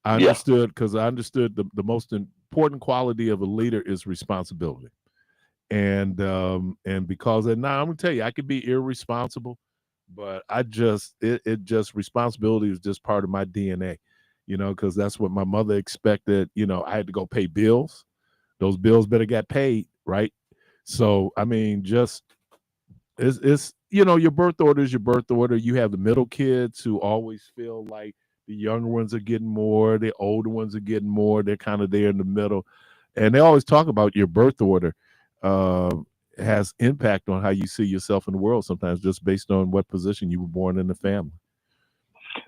I understood because I understood the most important quality of a leader is responsibility. And because of now I'm gonna tell you, I could be irresponsible, but it just responsibility is just part of my DNA, because that's what my mother expected. I had to go pay bills. Those bills better get paid, right? So I mean, just it's your birth order is your birth order. You have the middle kids who always feel like the younger ones are getting more, the older ones are getting more. They're kind of there in the middle, and they always talk about your birth order has impact on how you see yourself in the world. Sometimes just based on what position you were born in the family.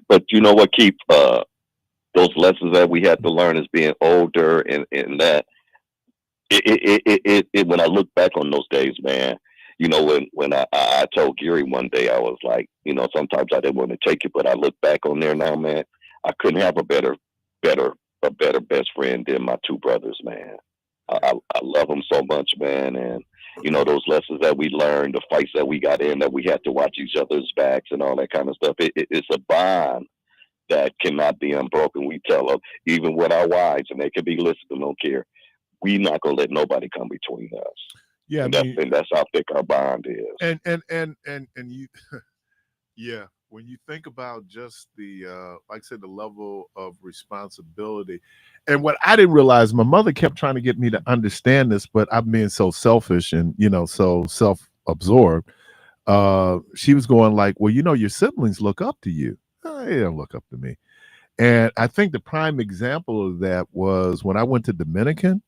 But you know what, Keith? Those lessons that we had to learn as being older, and that it when I look back on those days, man. When I told Gary one day, I was like, sometimes I didn't want to take it, but I look back on there now, man, I couldn't have a better best friend than my two brothers, man. I love them so much, man. And, those lessons that we learned, the fights that we got in, that we had to watch each other's backs and all that kind of stuff. It's a bond that cannot be unbroken. We tell them, even with our wives, and they can be listening, don't care. We're not going to let nobody come between us. Yeah, and that's how thick our bond is. And you, yeah, when you think about just the, like I said, the level of responsibility, and what I didn't realize, my mother kept trying to get me to understand this, but I'm being so selfish and so self-absorbed. She was going like, well, your siblings look up to you. They don't look up to me. And I think the prime example of that was when I went to Dominican.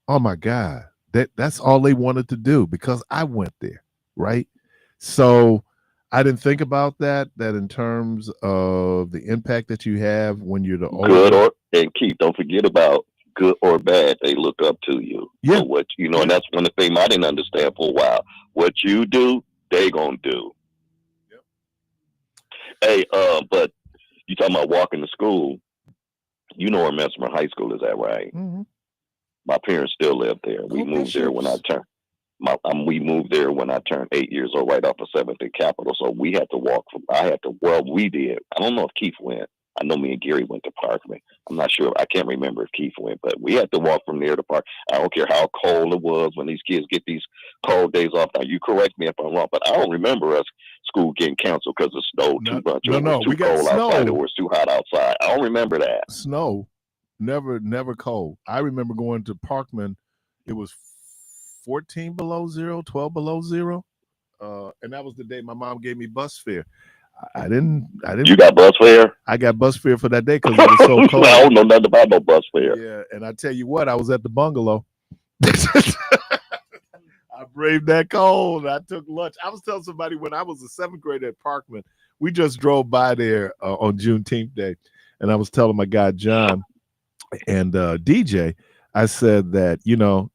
Oh my God. That's all they wanted to do because I went there, right? So I didn't think about that in terms of the impact that you have when you're the older. And Keith, don't forget about good or bad, they look up to you. Yeah. So what and that's one of the things I didn't understand for a while. What you do, they gonna do. Yep. Hey, but you talking about walking to school? You know where Mesmer High School is at, right? Mm-hmm. My parents still live there. We moved there when I turned. We moved there when I turned 8 years old, right off of 7th and Capitol. So we had to walk from. We did. I don't know if Keith went. I know me and Gary went to Parkman. I'm not sure. I can't remember if Keith went, but we had to walk from there to Park. I don't care how cold it was when these kids get these cold days off. Now you correct me if I'm wrong, but I don't remember us school getting canceled because it snowed too much, or it was too cold outside, or it was too hot outside. I don't remember that. Snow. Never cold. I remember going to Parkman. It was 14 below zero, 12 below zero. And that was the day my mom gave me bus fare. I didn't. You got bus fare? I got bus fare for that day because it was so cold. I don't know nothing about no bus fare. Yeah, and I tell you what, I was at the bungalow. I braved that cold. I took lunch. I was telling somebody when I was a 7th grader at Parkman, we just drove by there on Juneteenth Day, and I was telling my guy John and DJ, I said that,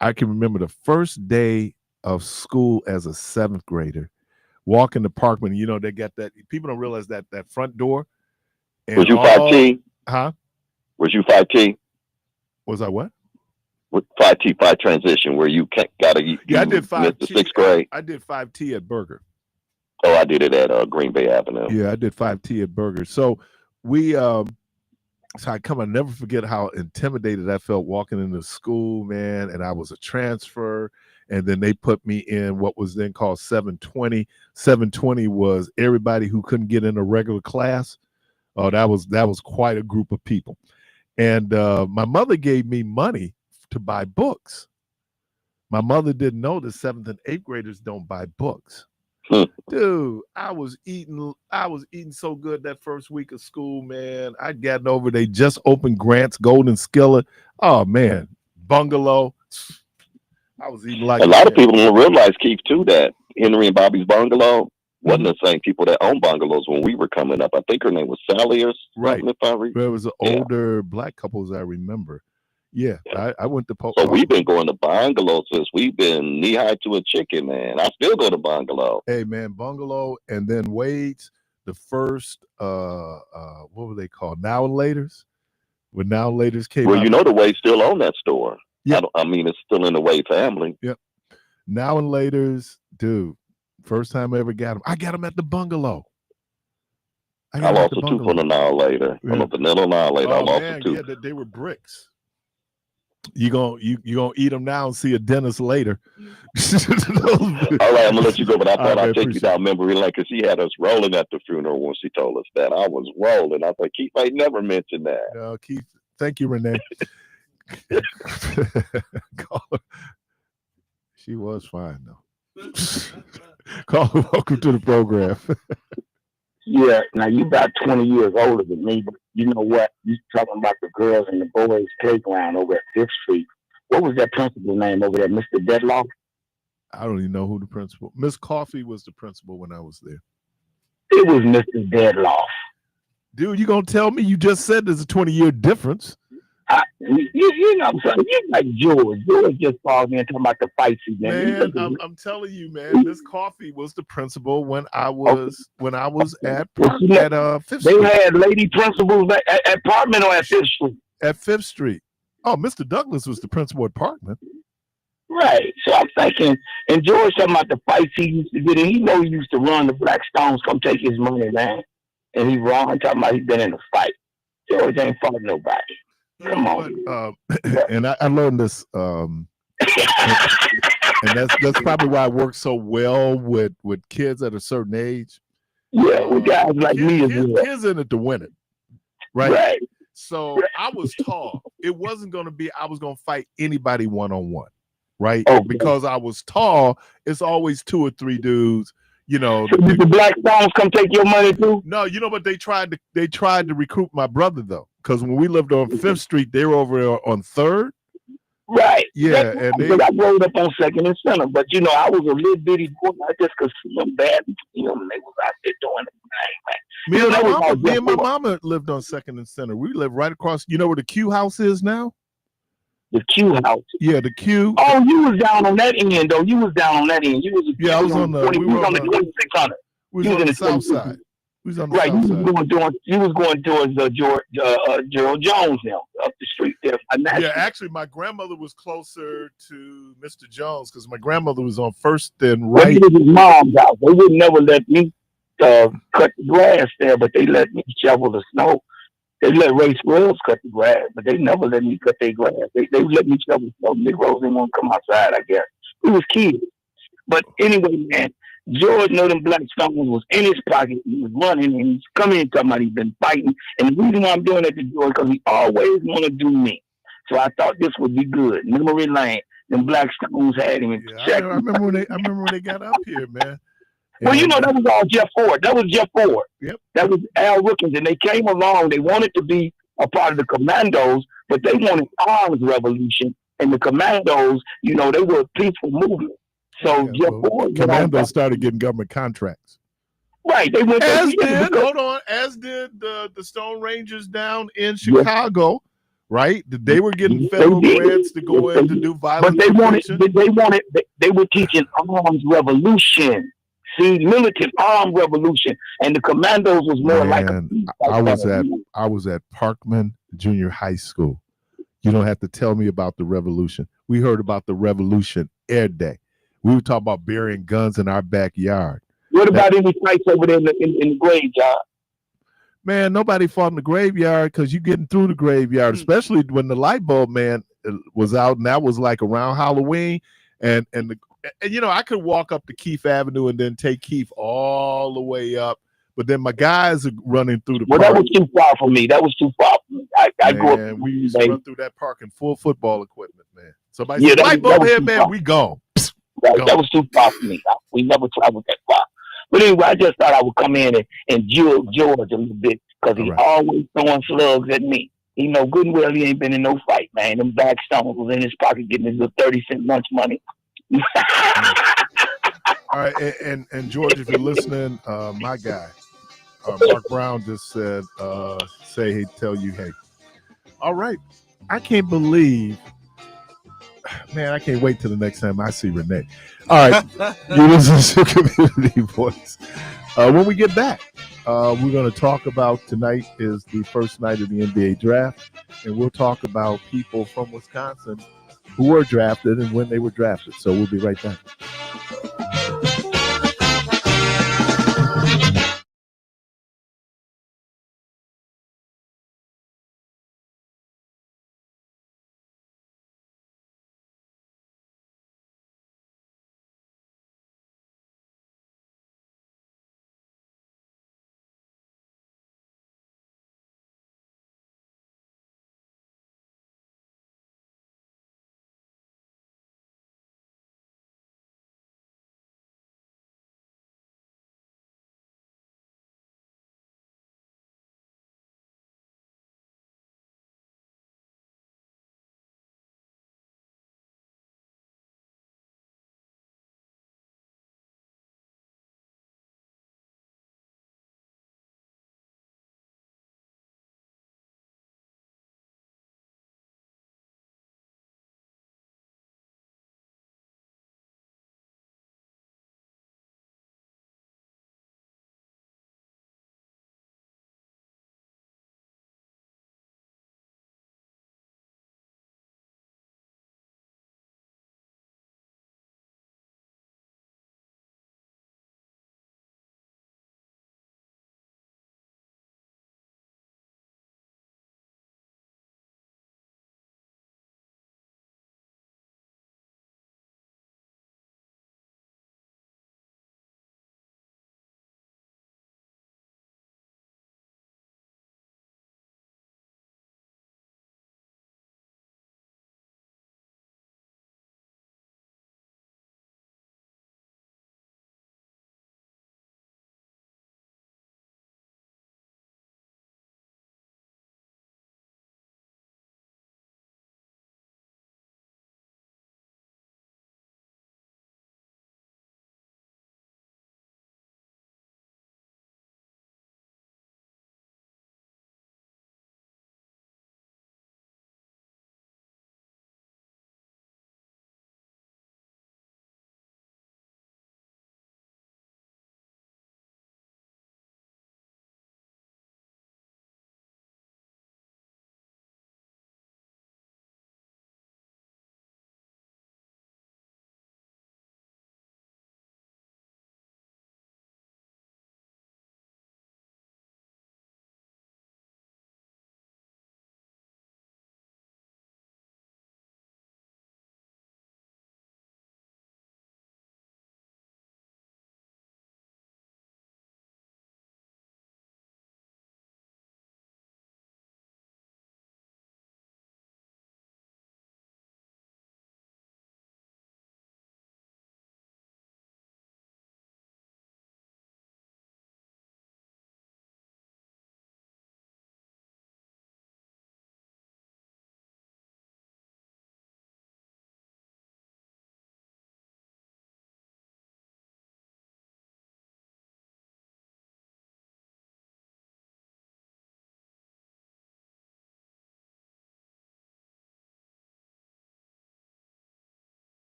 I can remember the first day of school as a 7th grader, walking to Parkman. They got that. People don't realize that front door. Was you 5T? Huh? Was you 5T? Was I what? With 5T, 5 transition, where you got to. Yeah, I did 5T. The 6th grade. I did 5T at Burger. Oh, I did it at Green Bay Avenue. Yeah, I did 5T at Burger. So we. So I never forget how intimidated I felt walking into school, man. And I was a transfer. And then they put me in what was then called 720. 720 was everybody who couldn't get in a regular class. Oh, that was quite a group of people. And my mother gave me money to buy books. My mother didn't know that 7th and 8th graders don't buy books. Dude, I was eating so good that first week of school, man. I'd gotten over. They just opened Grant's Golden Skillet. Oh man, bungalow. I was eating like a lot of people don't realize, Keith, too, that Henry and Bobby's bungalow wasn't the same people that owned bungalows when we were coming up. I think her name was Sally or something. Right. There was an older black couple, as I remember. Yeah. I went to So we've been going to bungalow since we've been knee high to a chicken, man. I still go to bungalow. Hey man, bungalow, and then Wade's, the first what were they called? Now and Laters. When Now and Laters came out. Well, the Wade still own that store. Yeah. It's still in the Wade family. Yep. Now and Laters, dude. First time I ever got them. I got them at the bungalow. I lost a tooth on an hour later. Yeah. On a vanilla hour later, I lost a tooth. Yeah, they were bricks. You gonna eat them now and see a dentist later. All right, I'm gonna let you go, but I thought I'd take you down memory lane because she had us rolling at the funeral when she told us that. I was rolling. I thought Keith might never mention that. No, Keith, thank you, Renee. She was fine though. Caller, welcome to the program. Yeah, now you about 20 years older than me, but you know what? You talking about the girls and the boys playground over at 5th Street. What was that principal's name over there, Mr. Deadlock? I don't even know who the principal. Miss Coffee was the principal when I was there. It was Mr. Deadlock. Dude, you gonna tell me you just said there's a 20-year difference? You know, so you like George. George just called me and talking about the fights. Man, I'm telling you, man, Miss Coffee was the principal when I was at 5th Street. They had lady principals at Parkman or at 5th Street? At 5th Street. Oh, Mr. Douglas was the principal at Parkman. Right. So I'm thinking, and George talking about the fights he used to get in. He know he used to run the Blackstones, come take his money, man. And he wrong talking about he been in a fight. George ain't fought nobody. Come on. And I learned this, and that's probably why I work so well with kids at a certain age. Yeah, with guys like me as well. Kids in it to win it, right? So I was tall. It wasn't going to be I was going to fight anybody one-on-one, right? Okay. Because I was tall, it's always 2 or 3 dudes. You know, so did the Blackstones come take your money too? No, you know, but they tried to recruit my brother though, because when we lived on 5th Street, they were over on 3rd. Right. Yeah, and I growed up on 2nd and Center, but you know, I was a little bitty boy. I just could see them bad. You know, they was out there doing it. Me and my mama lived on 2nd and Center. We lived right across. You know where the Q house is now? The Q house. Yeah, the Q. Oh, you was down on that end, though. You was down on that end. You was. Yeah, I was on the. We was on the 2600. We was on the south side. We was on the right. south side. You was going towards Gerald Jones now, up the street there. Yeah, actually, my grandmother was closer to Mr. Jones because my grandmother was on 1st and right. His mom's house. They would never let me cut the grass there, but they let me shovel the snow. They let Ray Squirrels cut the grass, but they never let me cut their grass. They let me shovel the snow. Negroes didn't want to come outside, I guess. We was kids. But anyway, man, George know them Blackstones was in his pocket. He was running and he's coming in talking about he's been fighting. And the reason why I'm doing that to George because he always want to do me. So I thought this would be good. Memory lane. Them Blackstones had him in check. I remember when they got up here, man. Well, you know, that was all Jeff Ford. That was Jeff Ford. Yep. That was Al Wilkins. And they came along. They wanted to be a part of the Commandos, but they wanted arms revolution. And the Commandos, you know, they were a peaceful movement. So Jeff Ford. Commandos started getting government contracts. Right. They went as did the Stone Rangers down in Chicago. Yeah. Right? They were getting federal grants to go in to do violence. But they were teaching arms revolution. See, militant armed revolution, and the Commandos was more I was at Parkman Junior High School. You don't have to tell me about the revolution. We heard about the revolution every day. We were talking about burying guns in our backyard. What about any fights over there in the graveyard? Man, nobody fought in the graveyard because you're getting through the graveyard, especially when the light bulb man was out, and that was like around Halloween, and you know, I could walk up to Keefe Avenue and then take Keefe all the way up. But then my guys are running through the park. That was too far for me. I grew up. We used to run through that park in full football equipment, man. Somebody said, light bulb head, man, we gone. Right, that was too far for me. We never traveled that far. But anyway, I just thought I would come in and jug George a little bit because he's always throwing slugs at me. He know good and well he ain't been in no fight, man. Them Blackstones was in his pocket getting his little 30-cent lunch money. All right, and George, if you're listening, my guy, Mark Brown just said, tell you, hey. All right, I can't believe, man, I can't wait till the next time I see Renee. All right, you listen to Community Voice. When we get back, we're going to talk about tonight is the first night of the NBA draft, and we'll talk about people from Wisconsin who were drafted and when they were drafted. So we'll be right back.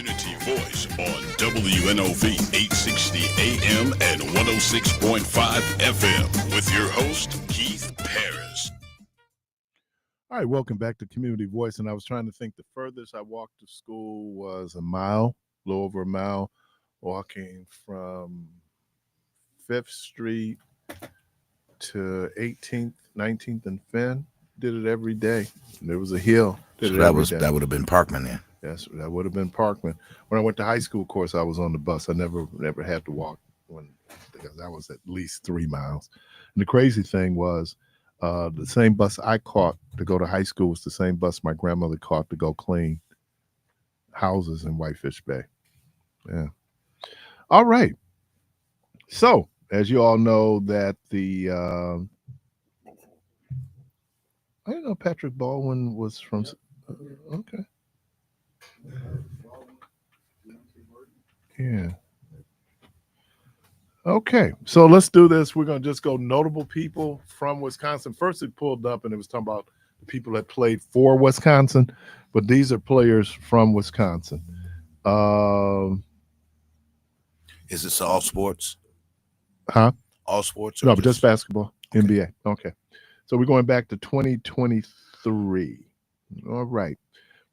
Community Voice on WNOV 860 AM and 106.5 FM with your host, Keith Parris. All right, welcome back to Community Voice. And I was trying to think the furthest I walked to school was a mile, a little over a mile, walking from 5th Street to 18th, 19th, and Finn. Did it every day. There was a hill. So that would have been Parkman then. Yes, that would have been Parkman. When I went to high school, of course, I was on the bus. I never had to walk because that was at least 3 miles. And the crazy thing was, the same bus I caught to go to high school was the same bus my grandmother caught to go clean houses in Whitefish Bay. Yeah. All right. So, as you all know, that the I didn't know Patrick Baldwin was from. Okay. Yeah. Okay, so let's do this. We're going to just go notable people from Wisconsin. First, it pulled up and it was talking about the people that played for Wisconsin, but these are players from Wisconsin. Is this all sports? Huh? All sports? No, but just basketball, okay. NBA. Okay. So we're going back to 2023. All right.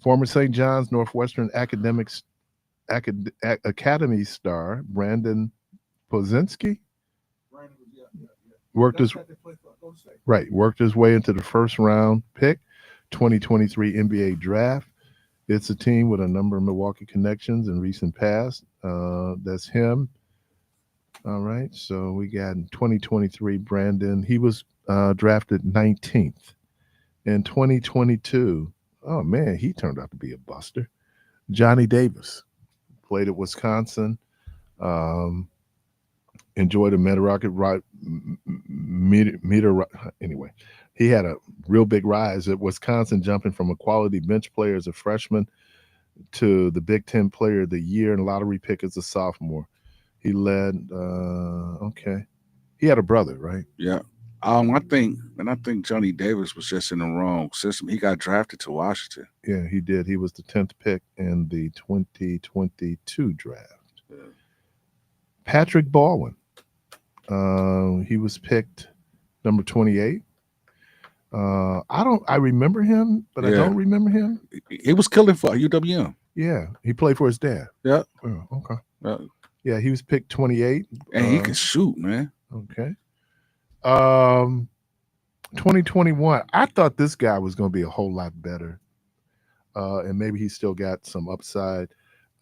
Former St. John's Northwestern Academy star Brandon Pozinski worked his way into the first round pick, 2023 NBA draft. It's a team with a number of Milwaukee connections in recent past. That's him. All right. So we got in 2023 Brandon. He was drafted 19th. In 2022, oh man, he turned out to be a buster. Johnny Davis played at Wisconsin. Enjoyed a anyway, he had a real big rise at Wisconsin, jumping from a quality bench player as a freshman to the Big Ten Player of the Year and lottery pick as a sophomore. He led. He had a brother, right? Yeah. I think Johnny Davis was just in the wrong system. He got drafted to Washington. Yeah, he did. He was the 10th pick in the 2022 draft. Yeah. Patrick Baldwin. He was picked number 28. I remember him, but I don't remember him. He was killing for UWM. Yeah, he played for his dad. Yeah. Oh, okay. Yeah, he was picked 28. And he can shoot, man. Okay. 2021. I thought this guy was going to be a whole lot better. And maybe he still got some upside.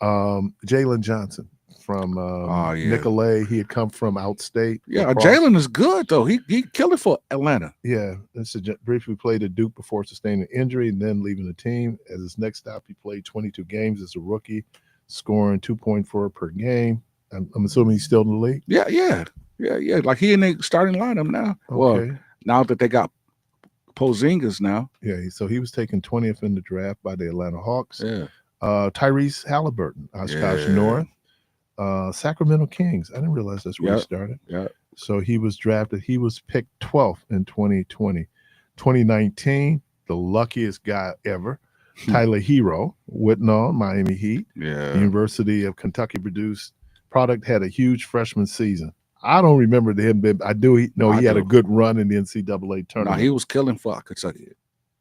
Jalen Johnson from Nicolay. He had come from outstate. Yeah, Jalen is good though. He killed it for Atlanta. Yeah, briefly played at Duke before sustaining an injury and then leaving the team. As his next stop, he played 22 games as a rookie, scoring 2.4 per game. I'm assuming he's still in the league. Yeah. Like he in the starting lineup now. Okay. Well, now that they got Porzingis now. Yeah, so he was taken 20th in the draft by the Atlanta Hawks. Yeah. Tyrese Halliburton, Oshkosh North. Sacramento Kings. I didn't realize that's where he started. Yeah. So he was drafted. He was picked 12th in 2020. 2019, the luckiest guy ever. Tyler Hero, Whitnall, Miami Heat. Yeah. University of Kentucky produced product, had a huge freshman season. I don't remember him. I do know he had a good run in the NCAA tournament. No, he was killing for Kentucky.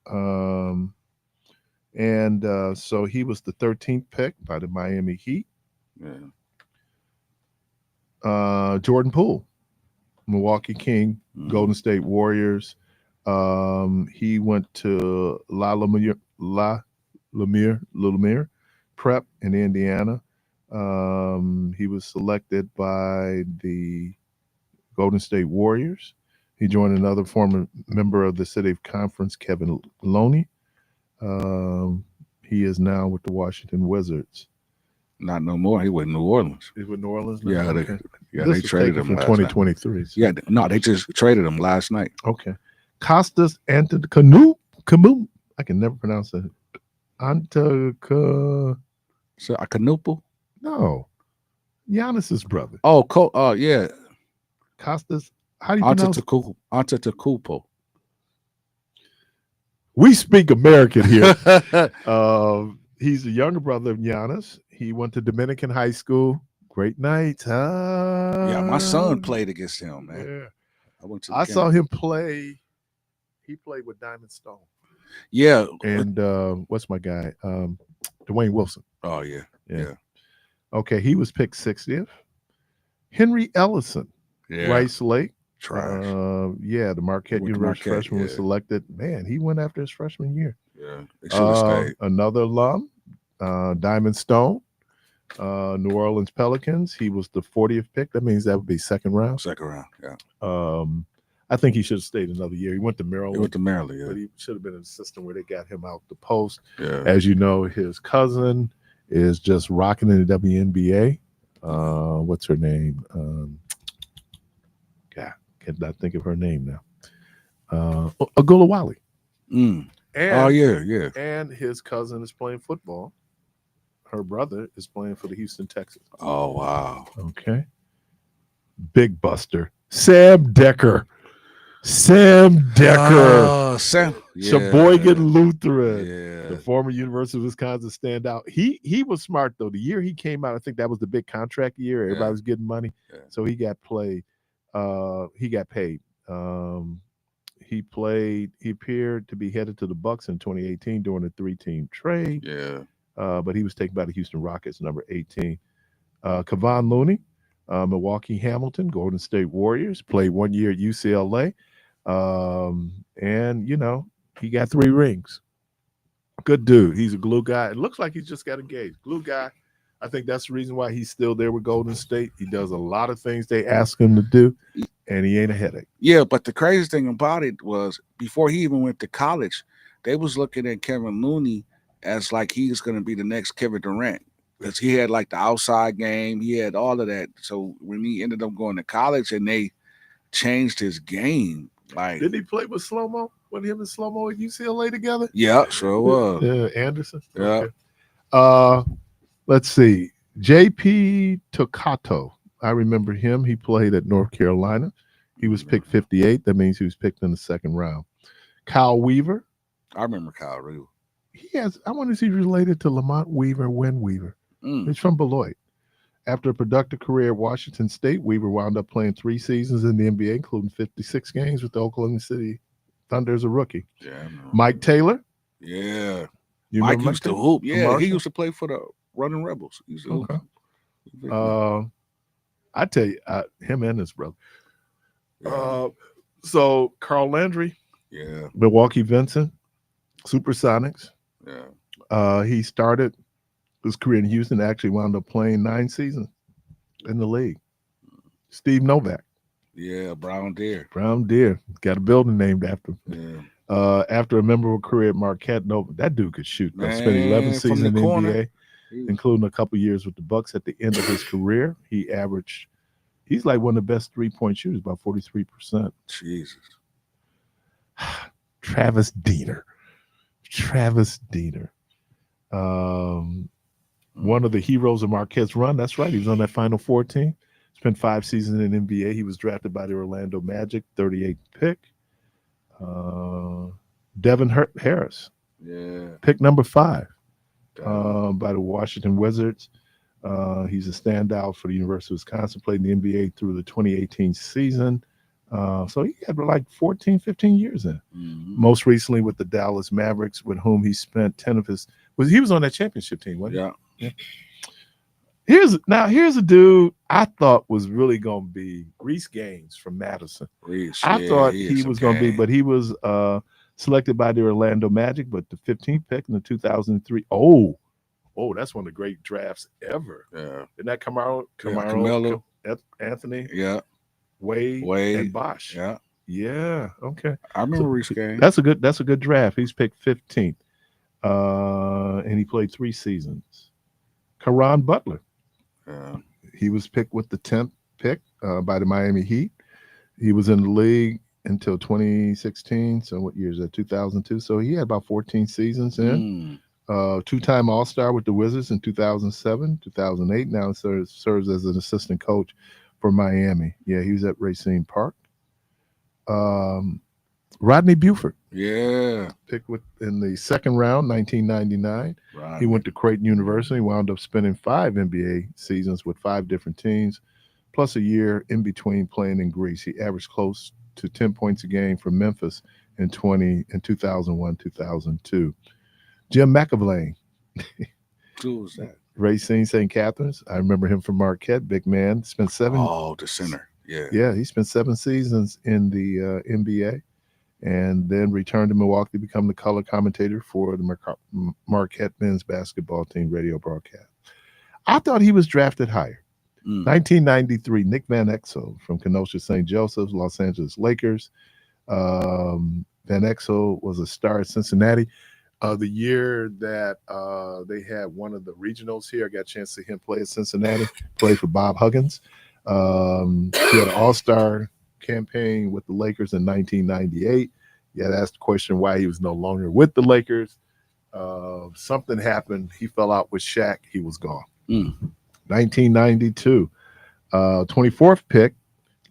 So he was the 13th pick by the Miami Heat. Yeah. Jordan Poole, Milwaukee King, Golden State Warriors. He went to La Lumiere Prep in Indiana. He was selected by the Golden State Warriors. He joined another former member of the City of Conference, Kevin Loney. He is now with the Washington Wizards. Not no more. He with New Orleans. He's with New Orleans now? Yeah, okay. They traded him from 2023. So. Yeah, no, they just traded him last night. Okay. Costas Antetokounmpo. I can never pronounce it. Akanupu? No. Giannis's brother. Oh, yeah. Costas. How do you pronounce it? Antetokounmpo. We speak American here. He's the younger brother of Giannis. He went to Dominican High School. Great night. Yeah, my son played against him, man. Yeah. I saw him play. He played with Diamond Stone. Yeah. And what's my guy? Dwayne Wilson. Oh, yeah. Okay, he was picked 60th. Henry Ellison, Rice Lake. Trash. The Marquette University freshman was selected. Man, he went after his freshman year. Yeah, they should have stayed. Another alum, Diamond Stone, New Orleans Pelicans. He was the 40th pick. That means that would be second round. Second round, yeah. I think he should have stayed another year. He went to Maryland. Yeah. But he should have been in a system where they got him out the post. Yeah. As you know, his cousin is just rocking in the WNBA. What's her name? God, cannot think of her name now. Agulawali. And, And his cousin is playing football. Her brother is playing for the Houston Texans. Oh, wow. Okay. Big Buster. Sam Decker. Sheboygan Lutheran. The former University of Wisconsin standout. He was smart, though. The year he came out, I think that was the big contract year. Everybody was getting money. So he got played. He got paid. He appeared to be headed to the Bucks in 2018 during a 3-team trade. Yeah. But he was taken by the Houston Rockets, number 18. Kevon Looney, Milwaukee Hamilton, Golden State Warriors, played 1 year at UCLA. And, he got 3 rings. Good dude. He's a glue guy. It looks like he's just got engaged. Glue guy. I think that's the reason why he's still there with Golden State. He does a lot of things they ask him to do, and he ain't a headache. Yeah, but the crazy thing about it was before he even went to college, they was looking at Kevin Looney as like he's going to be the next Kevin Durant because he had like the outside game. He had all of that. So when he ended up going to college and they changed his game, like didn't he play with Slow-Mo? When him and Slow-Mo at UCLA together? Yeah, sure was. Yeah, Anderson. Yeah. Okay. Let's see. J.P. Tocato. I remember him. He played at North Carolina. He was picked 58. That means he was picked in the second round. Kyle Weaver. I remember Kyle Weaver. I wonder if he's related to Lamont Weaver, Wen Weaver. He's from Beloit. After a productive career at Washington State, Weaver wound up playing 3 seasons in the NBA, including 56 games with the Oklahoma City Thunder as a rookie. Yeah. Mike Taylor. Yeah. You Mike remember used to hoop. Yeah, he used to play for the Running Rebels. He used to hoop. I tell you, him and his brother. So Carl Landry. Yeah. Milwaukee Vincent. Supersonics. Yeah. He started his career in Houston, actually wound up playing 9 seasons in the league. Steve Novak. Yeah, Brown Deer. Got a building named after him. Yeah. After a memorable career at Marquette, that dude could shoot. Spent 11 seasons in the NBA, including a couple years with the Bucks. At the end of his career, he's like one of the best 3-point shooters, about 43%. Jesus. Travis Diener. One of the heroes of Marquette's run. That's right. He was on that Final Four team. Spent 5 seasons in the NBA. He was drafted by the Orlando Magic, 38th pick. Devin Harris. Yeah. Pick number 5 by the Washington Wizards. He's a standout for the University of Wisconsin, played in the NBA through the 2018 season. So he had like 14, 15 years in. Most recently with the Dallas Mavericks, with whom he spent 10 of his he was on that championship team, wasn't he? Yeah. Here's a dude I thought was really gonna be Reese Gaines from Madison. I thought he was gonna be, but he was selected by the Orlando Magic, but the 15th pick in the 2003. Oh, that's one of the great drafts ever. Yeah. Isn't that Carmelo, Anthony? Yeah. Wade and Bosch. Yeah. Yeah. Okay. I remember Reese Gaines. That's a good draft. He's picked 15th. And he played 3 seasons. Caron Butler. He was picked with the 10th pick by the Miami Heat. He was in the league until 2016. So what year is that? 2002. So he had about 14 seasons in. 2-time All-Star with the Wizards in 2007, 2008. Now serves as an assistant coach for Miami. Yeah, he was at Racine Park. Rodney Buford. Yeah. Picked in the second round, 1999. Right. He went to Creighton University, wound up spending 5 NBA seasons with 5 different teams, plus a year in between playing in Greece. He averaged close to 10 points a game for Memphis in 2001, 2002. Jim McAvoy. Who was that? Racine St. Catharines. I remember him from Marquette. Big man. Spent 7. Oh, the center. Yeah. Yeah, he spent 7 seasons in the NBA, and then returned to Milwaukee to become the color commentator for the Marquette men's basketball team radio broadcast. I thought he was drafted higher. 1993, Nick Van Exel from Kenosha St. Joseph's, Los Angeles Lakers. Van Exel was a star at Cincinnati. The year that they had one of the regionals here, I got a chance to see him play at Cincinnati, played for Bob Huggins. He had an all-star campaign with the Lakers in 1998. Yeah, that's the question why he was no longer with the Lakers. Something happened. He fell out with Shaq. He was gone. 1992, 24th pick,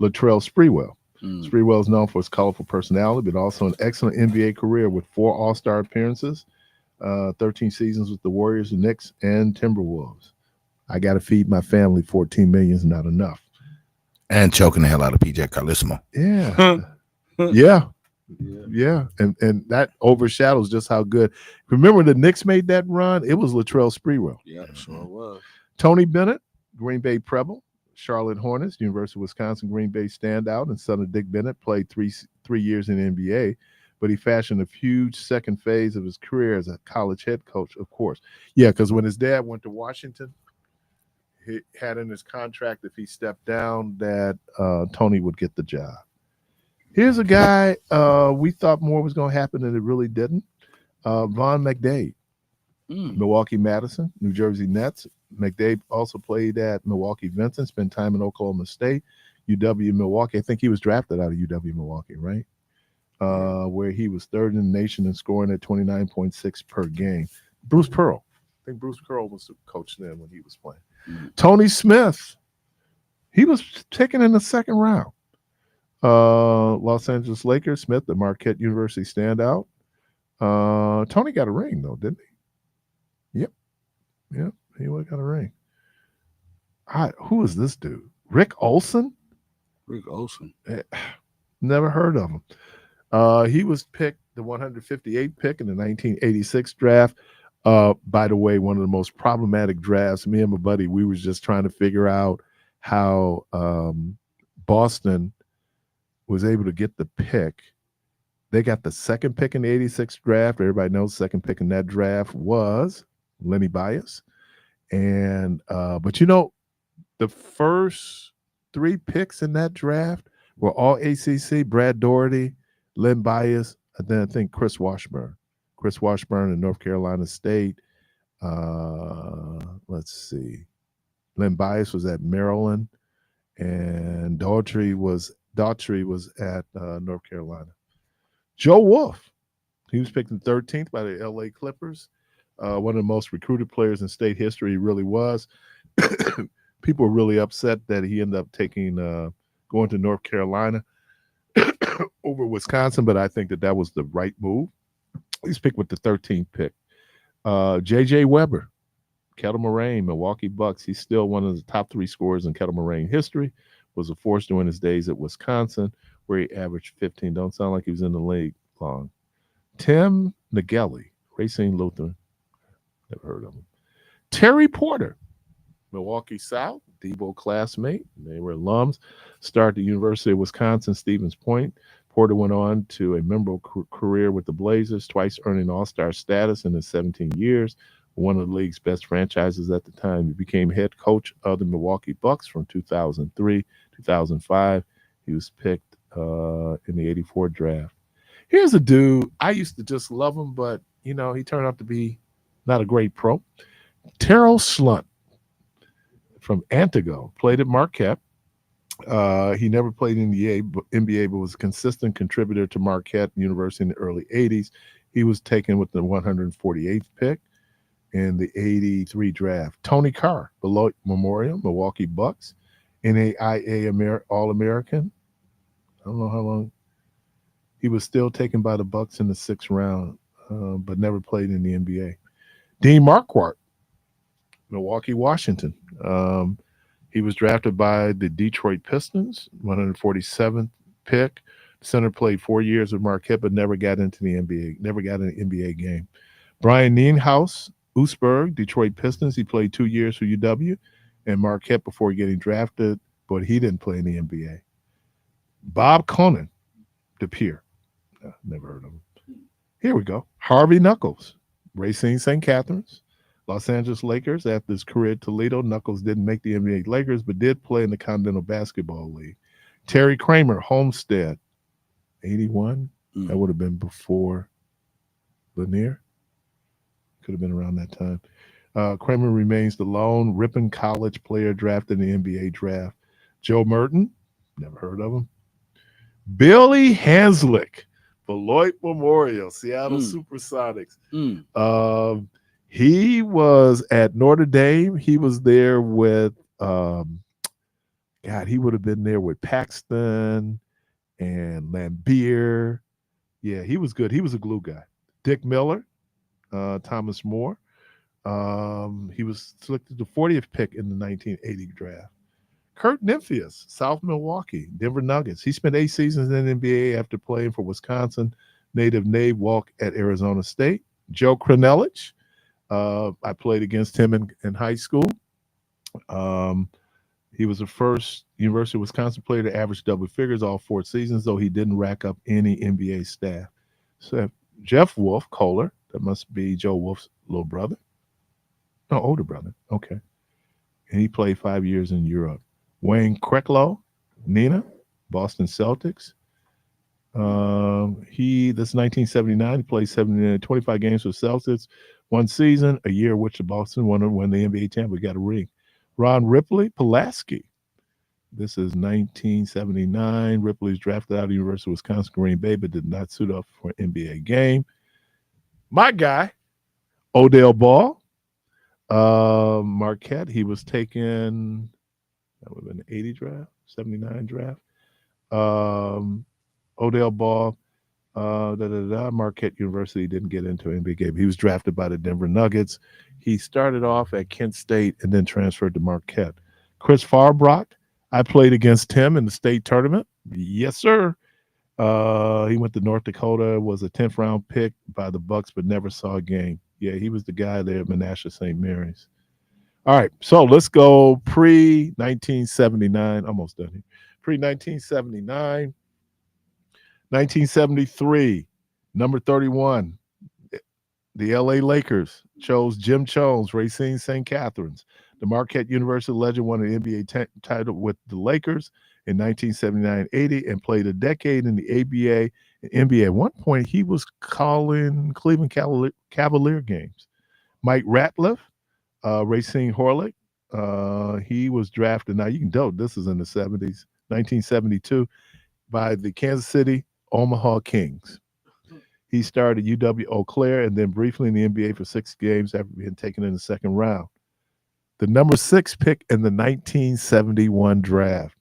Latrell Sprewell. Sprewell is known for his colorful personality, but also an excellent NBA career with 4 all-star appearances, 13 seasons with the Warriors, the Knicks, and Timberwolves. I got to feed my family. 14 million is not enough. And choking the hell out of PJ Carlissimo. Yeah. Yeah. And that overshadows just how good. Remember the Knicks made that run? It was Latrell Sprewell. Yeah, sure was. Tony Bennett, Green Bay Preble, Charlotte Hornets, University of Wisconsin, Green Bay standout, and son of Dick Bennett, played three years in the NBA, but he fashioned a huge second phase of his career as a college head coach, of course. Yeah, because when his dad went to Washington, he had in his contract if he stepped down that Tony would get the job. Here's a guy we thought more was going to happen and it really didn't. Vaughn McDade, Milwaukee Madison, New Jersey Nets. McDade also played at Milwaukee Vincent, spent time in Oklahoma State, UW Milwaukee. I think he was drafted out of UW Milwaukee, right? Where he was third in the nation in scoring at 29.6 per game. Bruce Pearl. I think Bruce Pearl was the coach then when he was playing. Tony Smith. He was taken in the second round. Los Angeles Lakers, Smith, the Marquette University standout. Tony got a ring, though, didn't he? Yep. He would have got a ring. Who is this dude? Rick Olson? Rick Olson. Never heard of him. He was picked the 158th pick in the 1986 draft. By the way, one of the most problematic drafts. Me and my buddy, we was just trying to figure out how Boston was able to get the pick. They got the second pick in the 86 draft. Everybody knows the second pick in that draft was Lenny Bias. And but the first 3 picks in that draft were all ACC. Brad Doherty, Len Bias, and then I think Chris Washburn in North Carolina State. Let's see. Len Bias was at Maryland, and Daughtry was at North Carolina. Joe Wolf, he was picked in 13th by the LA Clippers. One of the most recruited players in state history. He really was. People were really upset that he ended up going to North Carolina over Wisconsin, but I think that was the right move. He's picked with the 13th pick. J.J. Weber, Kettle Moraine, Milwaukee Bucks. He's still one of the top 3 scorers in Kettle Moraine history. Was a force during his days at Wisconsin, where he averaged 15. Don't sound like he was in the league long. Tim Nagelli, Racine Lutheran. Never heard of him. Terry Porter, Milwaukee South, Debo classmate. They were alums. Started at the University of Wisconsin, Stevens Point. Porter went on to a memorable career with the Blazers, twice earning all-star status in his 17 years. One of the league's best franchises at the time. He became head coach of the Milwaukee Bucks from 2003, 2005. He was picked in the 84 draft. Here's a dude, I used to just love him, but, he turned out to be not a great pro. Terrell Slunt from Antigo, played at Marquette. He never played in the NBA, but was a consistent contributor to Marquette University in the early 80s. He was taken with the 148th pick in the 83 draft. Tony Carr, Beloit Memorial, Milwaukee Bucks, NAIA All-American. I don't know how long. He was still taken by the Bucks in the 6th round, but never played in the NBA. Dean Marquardt, Milwaukee, Washington. He was drafted by the Detroit Pistons, 147th pick. Center played 4 years with Marquette, but never got into the NBA, never got an NBA game. Brian Nienhuis, Oostburg, Detroit Pistons. He played 2 years for UW and Marquette before getting drafted, but he didn't play in the NBA. Bob Conan, De Pere. Never heard of him. Here we go. Harvey Knuckles, Racine St. Catharines, Los Angeles Lakers. After his career at Toledo, Knuckles didn't make the NBA Lakers, but did play in the Continental Basketball League. Terry Kramer, Homestead, 81. That would have been before Lanier. Could have been around that time. Kramer remains the lone Ripon College player drafted in the NBA draft. Joe Merton, never heard of him. Billy Hanslick, Beloit Memorial, Seattle Supersonics. He was at Notre Dame. He was there with, he would have been there with Paxton and Lambeer. Yeah, he was good. He was a glue guy. Dick Miller, Thomas Moore. He was selected the 40th pick in the 1980 draft. Kurt Nymphius, South Milwaukee, Denver Nuggets. He spent 8 seasons in the NBA after playing for Wisconsin native Nate Walk at Arizona State. Joe Kranelich. I played against him in high school. He was the first University of Wisconsin player to average double figures all 4 seasons, though he didn't rack up any NBA staff. So Jeff Wolf, Kohler, that must be Joe Wolf's little brother. No, older brother. Okay. And he played 5 years in Europe. Wayne Kreklow, Nina, Boston Celtics. This is 1979. He played 25 games for Celtics, 1 season, a year which the Boston won when the NBA champion got a ring. Ron Ripley, Pulaski. This is 1979. Ripley's drafted out of the University of Wisconsin Green Bay, but did not suit up for an NBA game. My guy, Odell Ball, Marquette. He was taken. That would have been the 80 draft, 79 draft. Odell Ball, Marquette University, didn't get into an NBA game. He was drafted by the Denver Nuggets. He started off at Kent State and then transferred to Marquette. Chris Farbrock, I played against him in the state tournament. Yes, sir. He went to North Dakota, was a 10th round pick by the Bucks, but never saw a game. Yeah, he was the guy there at Menasha St. Mary's. All right, so let's go pre-1979. Almost done here. Pre-1979. 1973, number 31. The LA Lakers chose Jim Jones, Racine St. Catharines. The Marquette University legend won an NBA title with the Lakers in 1979-80 and played a decade in the ABA and NBA. At one point, he was calling Cleveland Cavalier games. Mike Ratliff, Racine Horlick. He was drafted. Now, you can know this is in the 70s, 1972, by the Kansas City Omaha Kings. He started at UW Eau Claire and then briefly in the NBA for 6 games after being taken in the 2nd round. The number 6 pick in the 1971 draft.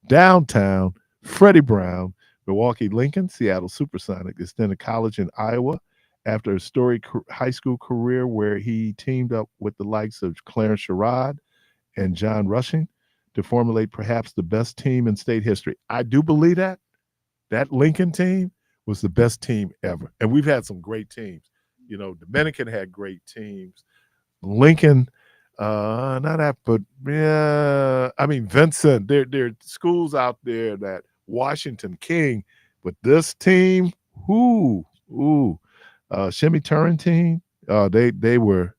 Downtown, Freddie Brown, Milwaukee Lincoln, Seattle Supersonic, extended college in Iowa after a storied high school career where he teamed up with the likes of Clarence Sherrod and John Rushing to formulate perhaps the best team in state history. I do believe that. That Lincoln team was the best team ever. And we've had some great teams. You know, Dominican had great teams. Lincoln, not that, but yeah, I mean, Vincent, there are schools out there that Washington, King, but this team, Shimmy Turrentine, they were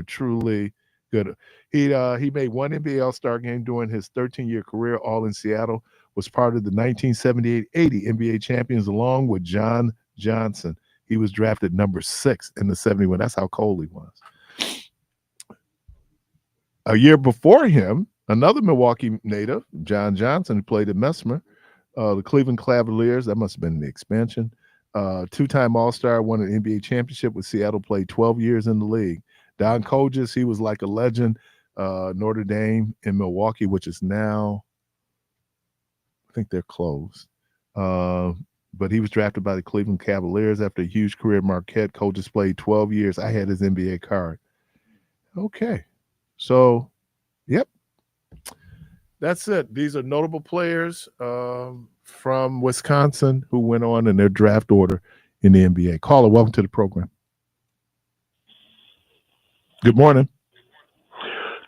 truly good. He made one NBA All-Star game during his 13-year career, all in Seattle, was part of the 1978-80 NBA champions along with John Johnson. He was drafted number 6 in the 71. That's how cold he was. A year before him, another Milwaukee native, John Johnson, who played at Mesmer, the Cleveland Cavaliers, that must have been the expansion, 2-time All-Star, won an NBA championship with Seattle, played 12 years in the league. Don Kojas, he was like a legend, Notre Dame in Milwaukee, which is now, I think they're closed. but he was drafted by the Cleveland Cavaliers after a huge career at Marquette. Coach played 12 years. I had his NBA card. Okay. So, yep. That's it. These are notable players from Wisconsin who went on in their draft order in the NBA. Caller, welcome to the program. Good morning.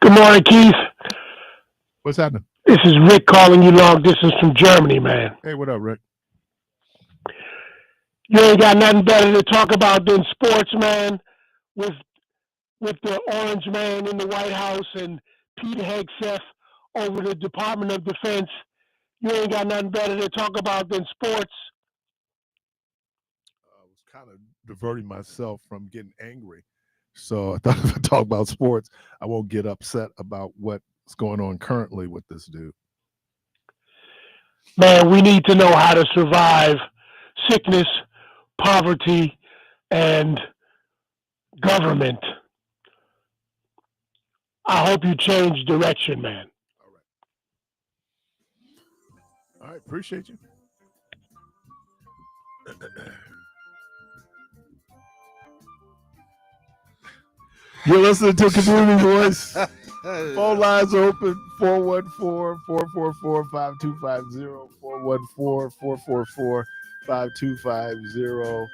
Good morning, Keith. What's happening? This is Rick calling you long distance from Germany, man. Hey, what up, Rick? You ain't got nothing better to talk about than sports, man, with the orange man in the White House and Pete Hegseth over the Department of Defense. You ain't got nothing better to talk about than sports. I was kind of diverting myself from getting angry. So I thought if I talk about sports, I won't get upset about what's going on currently with this dude. Man, we need to know how to survive sickness, poverty, and government. I hope you change direction, man. All right, appreciate you. You're listening to Community Voice. Phone lines are open 414-444-5250, 414-444-5250.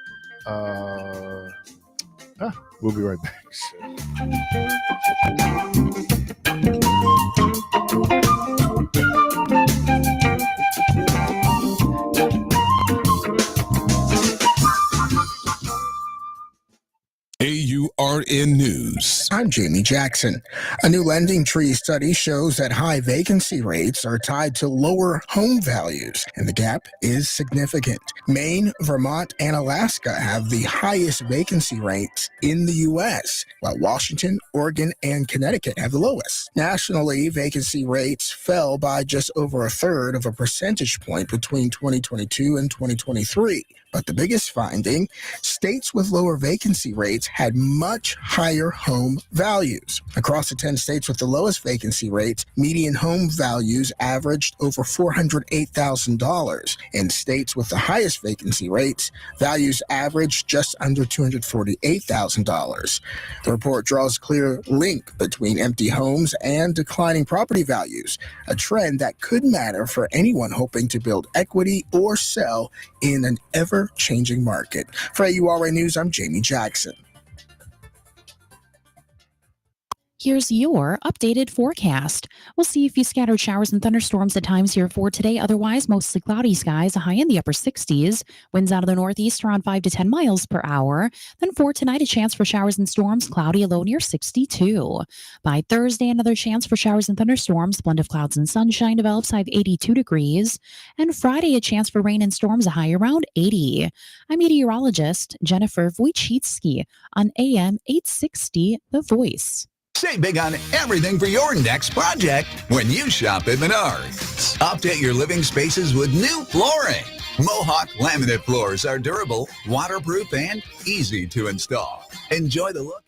We'll be right back. AURN News. I'm Jamie Jackson. A new lending tree study shows that high vacancy rates are tied to lower home values, and the gap is significant. Maine, Vermont, and Alaska have the highest vacancy rates in the U.S., while Washington, Oregon, and Connecticut have the lowest. Nationally, vacancy rates fell by just over a third of a percentage point between 2022 and 2023. But the biggest finding, states with lower vacancy rates had much higher home values. Across the 10 states with the lowest vacancy rates, median home values averaged over $408,000. In states with the highest vacancy rates, values averaged just under $248,000. The report draws a clear link between empty homes and declining property values, a trend that could matter for anyone hoping to build equity or sell in an ever-changing market. For AURA News, I'm Jamie Jackson. Here's your updated forecast. We'll see a few scattered showers and thunderstorms at times here for today. Otherwise, mostly cloudy skies, a high in the upper 60s. Winds out of the northeast around 5 to 10 miles per hour. Then for tonight, a chance for showers and storms, cloudy, a low near 62. By Thursday, another chance for showers and thunderstorms, blend of clouds and sunshine develops, high of 82 degrees. And Friday, a chance for rain and storms, a high around 80. I'm meteorologist Jennifer Wojcicki on AM 860, The Voice. Save big on everything for your next project when you shop at Menards. Update your living spaces with new flooring. Mohawk laminate floors are durable, waterproof, and easy to install. Enjoy the look.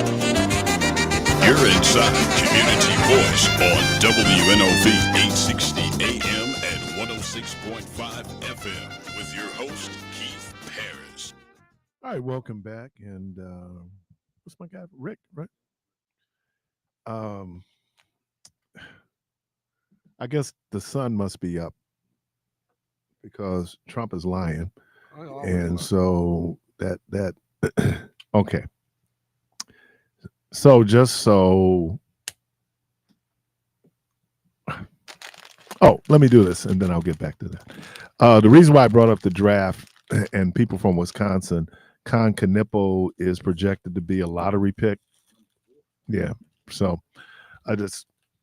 You're inside Community Voice on WNOV 860 AM and 106.5 FM with your host, Keith Parris. All right, welcome back. And what's my guy? Rick, right? I guess the sun must be up because Trump is lying. And so that okay. So just so let me do this and then I'll get back to that. The reason why I brought up the draft and people from Wisconsin, KENNEDI is projected to be a lottery pick. Yeah. So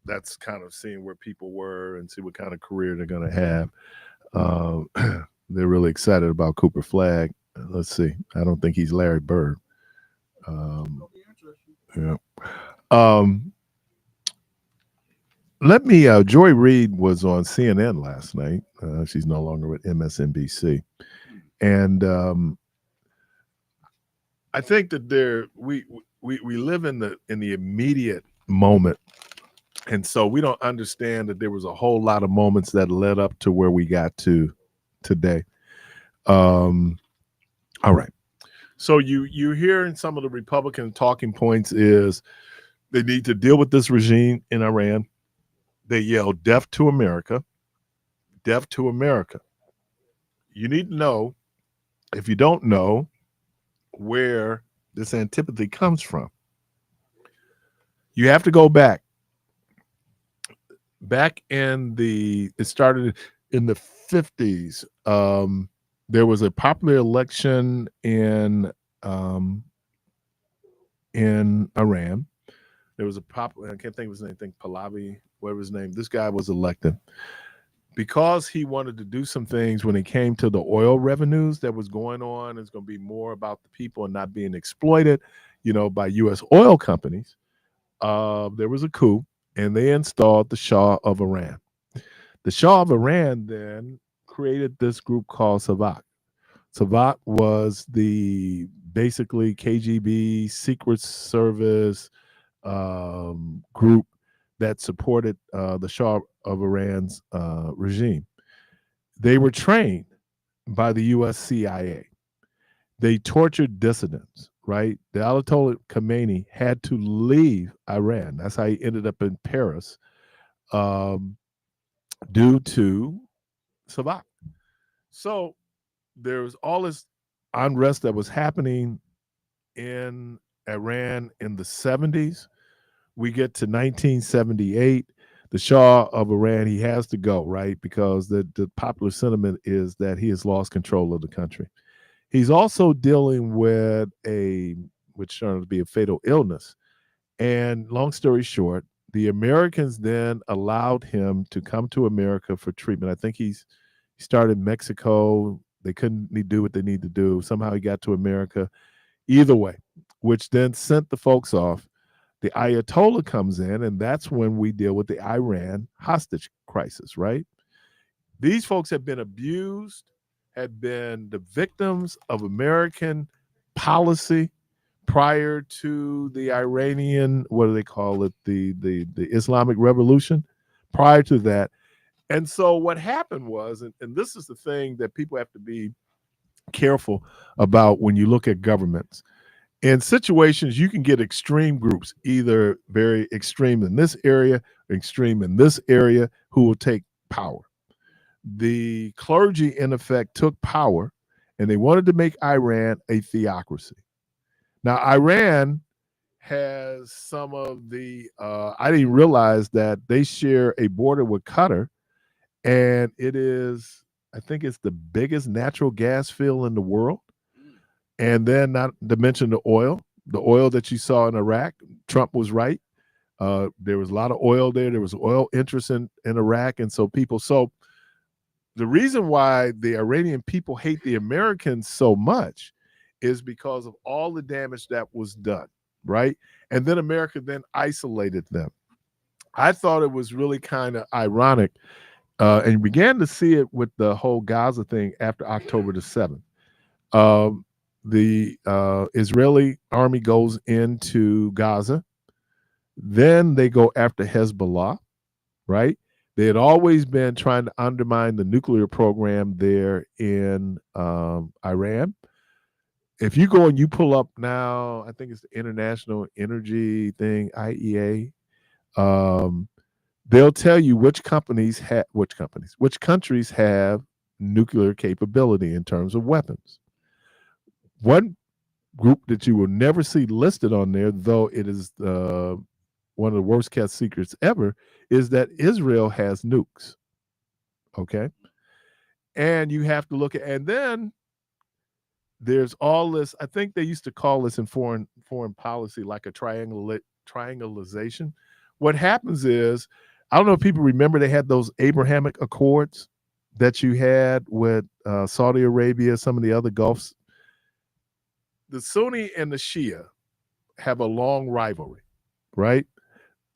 that's kind of seeing where people were and see what kind of career they're going to have. They're really excited about Cooper Flagg. Let's see. I don't think he's Larry Bird. Yeah. Let me. Joy Reid was on CNN last night. She's no longer with MSNBC, and I think that we live in the immediate moment, and so we don't understand that there was a whole lot of moments that led up to where we got to today. All right. So you hearing some of the Republican talking points is they need to deal with this regime in Iran. They yell death to America, death to America. You need to know, if you don't know, where this antipathy comes from. You have to go back. It started in the 50s. There was a popular election in Iran. There was a I can't think of his name, Pahlavi, whatever his name. This guy was elected because he wanted to do some things when it came to the oil revenues that was going on. It's going to be more about the people and not being exploited, by U.S. oil companies. There was a coup, and they installed the Shah of Iran. The Shah of Iran then created this group called Savak. Savak was the basically KGB Secret Service group that supported the Shah of Iran's regime. They were trained by the U.S. CIA. They tortured dissidents, right? The Ayatollah Khomeini had to leave Iran. That's how he ended up in Paris due to Savak. So there's all this unrest that was happening in Iran in the 70s. We get to 1978. The Shah of Iran, he has to go, right? Because the popular sentiment is that he has lost control of the country. He's also dealing with which turned out to be a fatal illness. And long story short, the Americans then allowed him to come to America for treatment. I think he started in Mexico. They couldn't do what they need to do. Somehow he got to America. Either way, which then sent the folks off. The Ayatollah comes in, and that's when we deal with the Iran hostage crisis, right? These folks have been abused, had been the victims of American policy prior to the Iranian, what do they call it, the Islamic Revolution, prior to that. And so what happened was, and this is the thing that people have to be careful about when you look at governments. In situations, you can get extreme groups, either very extreme in this area, extreme in this area, who will take power. The clergy, in effect, took power, and they wanted to make Iran a theocracy. Now, Iran has some of the, I didn't realize that they share a border with Qatar, and it is, I think it's the biggest natural gas field in the world. And then not to mention the oil that you saw in Iraq. Trump was right. There was a lot of oil there. There was oil interest in Iraq. And so the reason why the Iranian people hate the Americans so much is because of all the damage that was done, right? And then America then isolated them. I thought it was really kind of ironic, and began to see it with the whole Gaza thing after October the 7th. the Israeli army goes into Gaza. Then they go after Hezbollah, right? They had always been trying to undermine the nuclear program there in Iran. If you go and you pull up now, I think it's the International Energy thing, IEA. They'll tell you which countries have nuclear capability in terms of weapons. One group that you will never see listed on there, though it is one of the worst kept secrets ever, is that Israel has nukes. Okay. And you have to look at, and then there's all this, I think they used to call this in foreign policy like a triangulation. What happens is, I don't know if people remember, they had those Abrahamic Accords that you had with Saudi Arabia, some of the other Gulfs. The Sunni and the Shia have a long rivalry, right?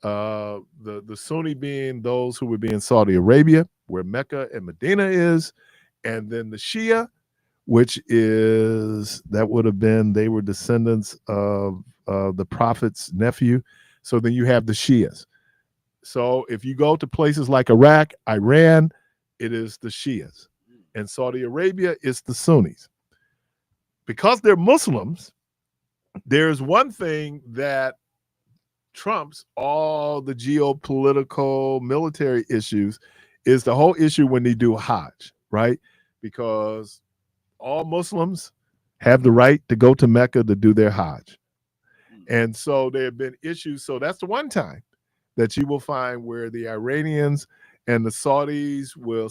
The Sunni being those who would be in Saudi Arabia, where Mecca and Medina is, and then the Shia, which is, that would have been, they were descendants of the Prophet's nephew. So then you have the Shias. So if you go to places like Iraq, Iran, it is the Shias. And Saudi Arabia is the Sunnis. Because they're Muslims, there's one thing that trumps all the geopolitical military issues, is the whole issue when they do Hajj, right? Because all Muslims have the right to go to Mecca to do their Hajj. And so there have been issues. So that's the one time that you will find where the Iranians and the Saudis will,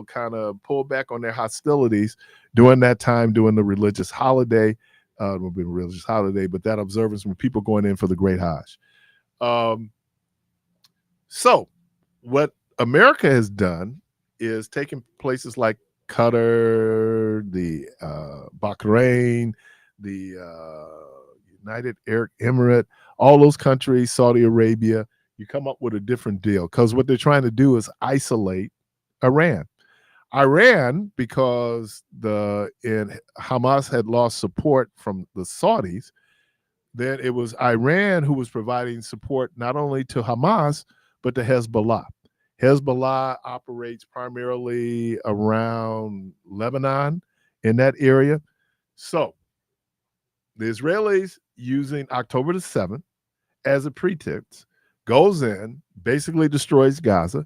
kind of pull back on their hostilities during that time, during the religious holiday. It will be a religious holiday, but that observance when people going in for the Great Hajj. So what America has done is taken places like Qatar, the Bahrain, the United Arab Emirates, all those countries, Saudi Arabia. You come up with a different deal, because what they're trying to do is isolate Iran. Iran, because Hamas had lost support from the Saudis, then it was Iran who was providing support not only to Hamas, but to Hezbollah. Hezbollah operates primarily around Lebanon, in that area. So the Israelis, using October the 7th as a pretext, goes in, basically destroys Gaza,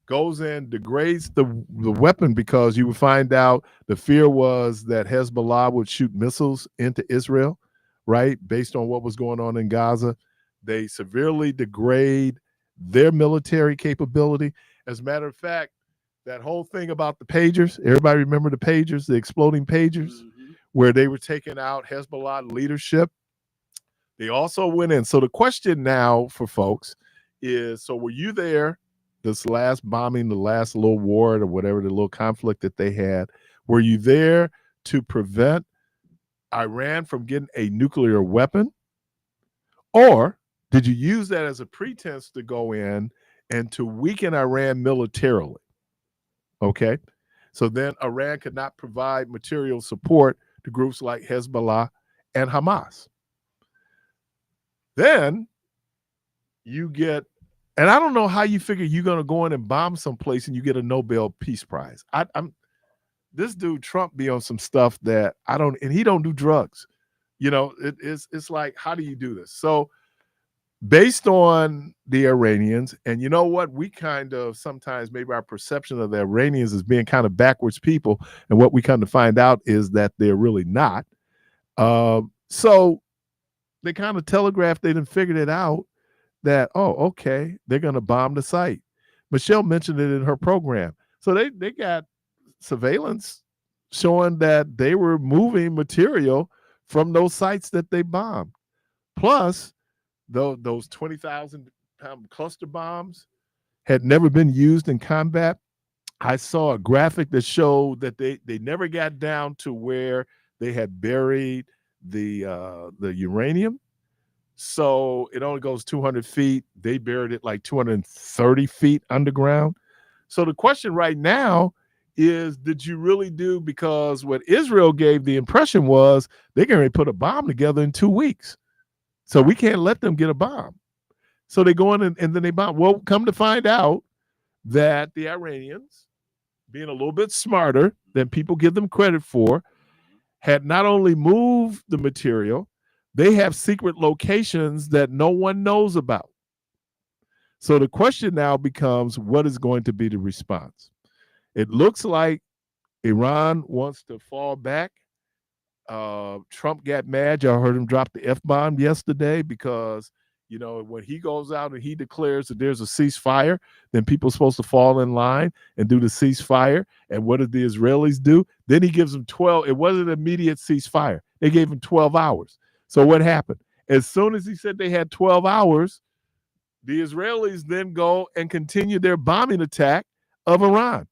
goes in, degrades the weapon, because you would find out the fear was that Hezbollah would shoot missiles into Israel, right? Based on what was going on in Gaza. They severely degrade their military capability. As a matter of fact, that whole thing about the pagers, everybody remember the pagers, the exploding pagers, where they were taking out Hezbollah leadership? They also went in. So the question now for folks is, so were you there this last bombing, the last little war or whatever, the little conflict that they had? Were you there to prevent Iran from getting a nuclear weapon? Or did you use that as a pretense to go in and to weaken Iran militarily? Okay. So then Iran could not provide material support to groups like Hezbollah and Hamas. Then you get, and I don't know how you figure you're going to go in and bomb someplace and you get a Nobel Peace Prize. This dude Trump be on some stuff that I don't, and he don't do drugs. It's like, how do you do this? So based on the Iranians, and you know what, we kind of sometimes, maybe our perception of the Iranians as being kind of backwards people, and what we kind of find out is that they're really not. So they kind of telegraphed, they done figured it out that, oh, okay, they're going to bomb the site. Michelle mentioned it in her program. So they got surveillance showing that they were moving material from those sites that they bombed. Plus, those 20,000-pound cluster bombs had never been used in combat. I saw a graphic that showed that they never got down to where they had buried the uranium. So it only goes 200 feet. They buried it like 230 feet underground. So the question right now is, did you really do? Because what Israel gave the impression was they're going to put a bomb together in 2 weeks. So we can't let them get a bomb. So they go in and then they bomb. Well, come to find out that the Iranians, being a little bit smarter than people give them credit for, had not only moved the material, they have secret locations that no one knows about. So the question now becomes, what is going to be the response? It looks like Iran wants to fall back. Trump got mad. Y'all heard him drop the F-bomb yesterday because, you know, when he goes out and he declares that there's a ceasefire, then people are supposed to fall in line and do the ceasefire. And what did the Israelis do? Then he gives them 12. It wasn't an immediate ceasefire. They gave him 12 hours. So what happened? As soon as he said they had 12 hours, the Israelis then go and continue their bombing attack of Iran.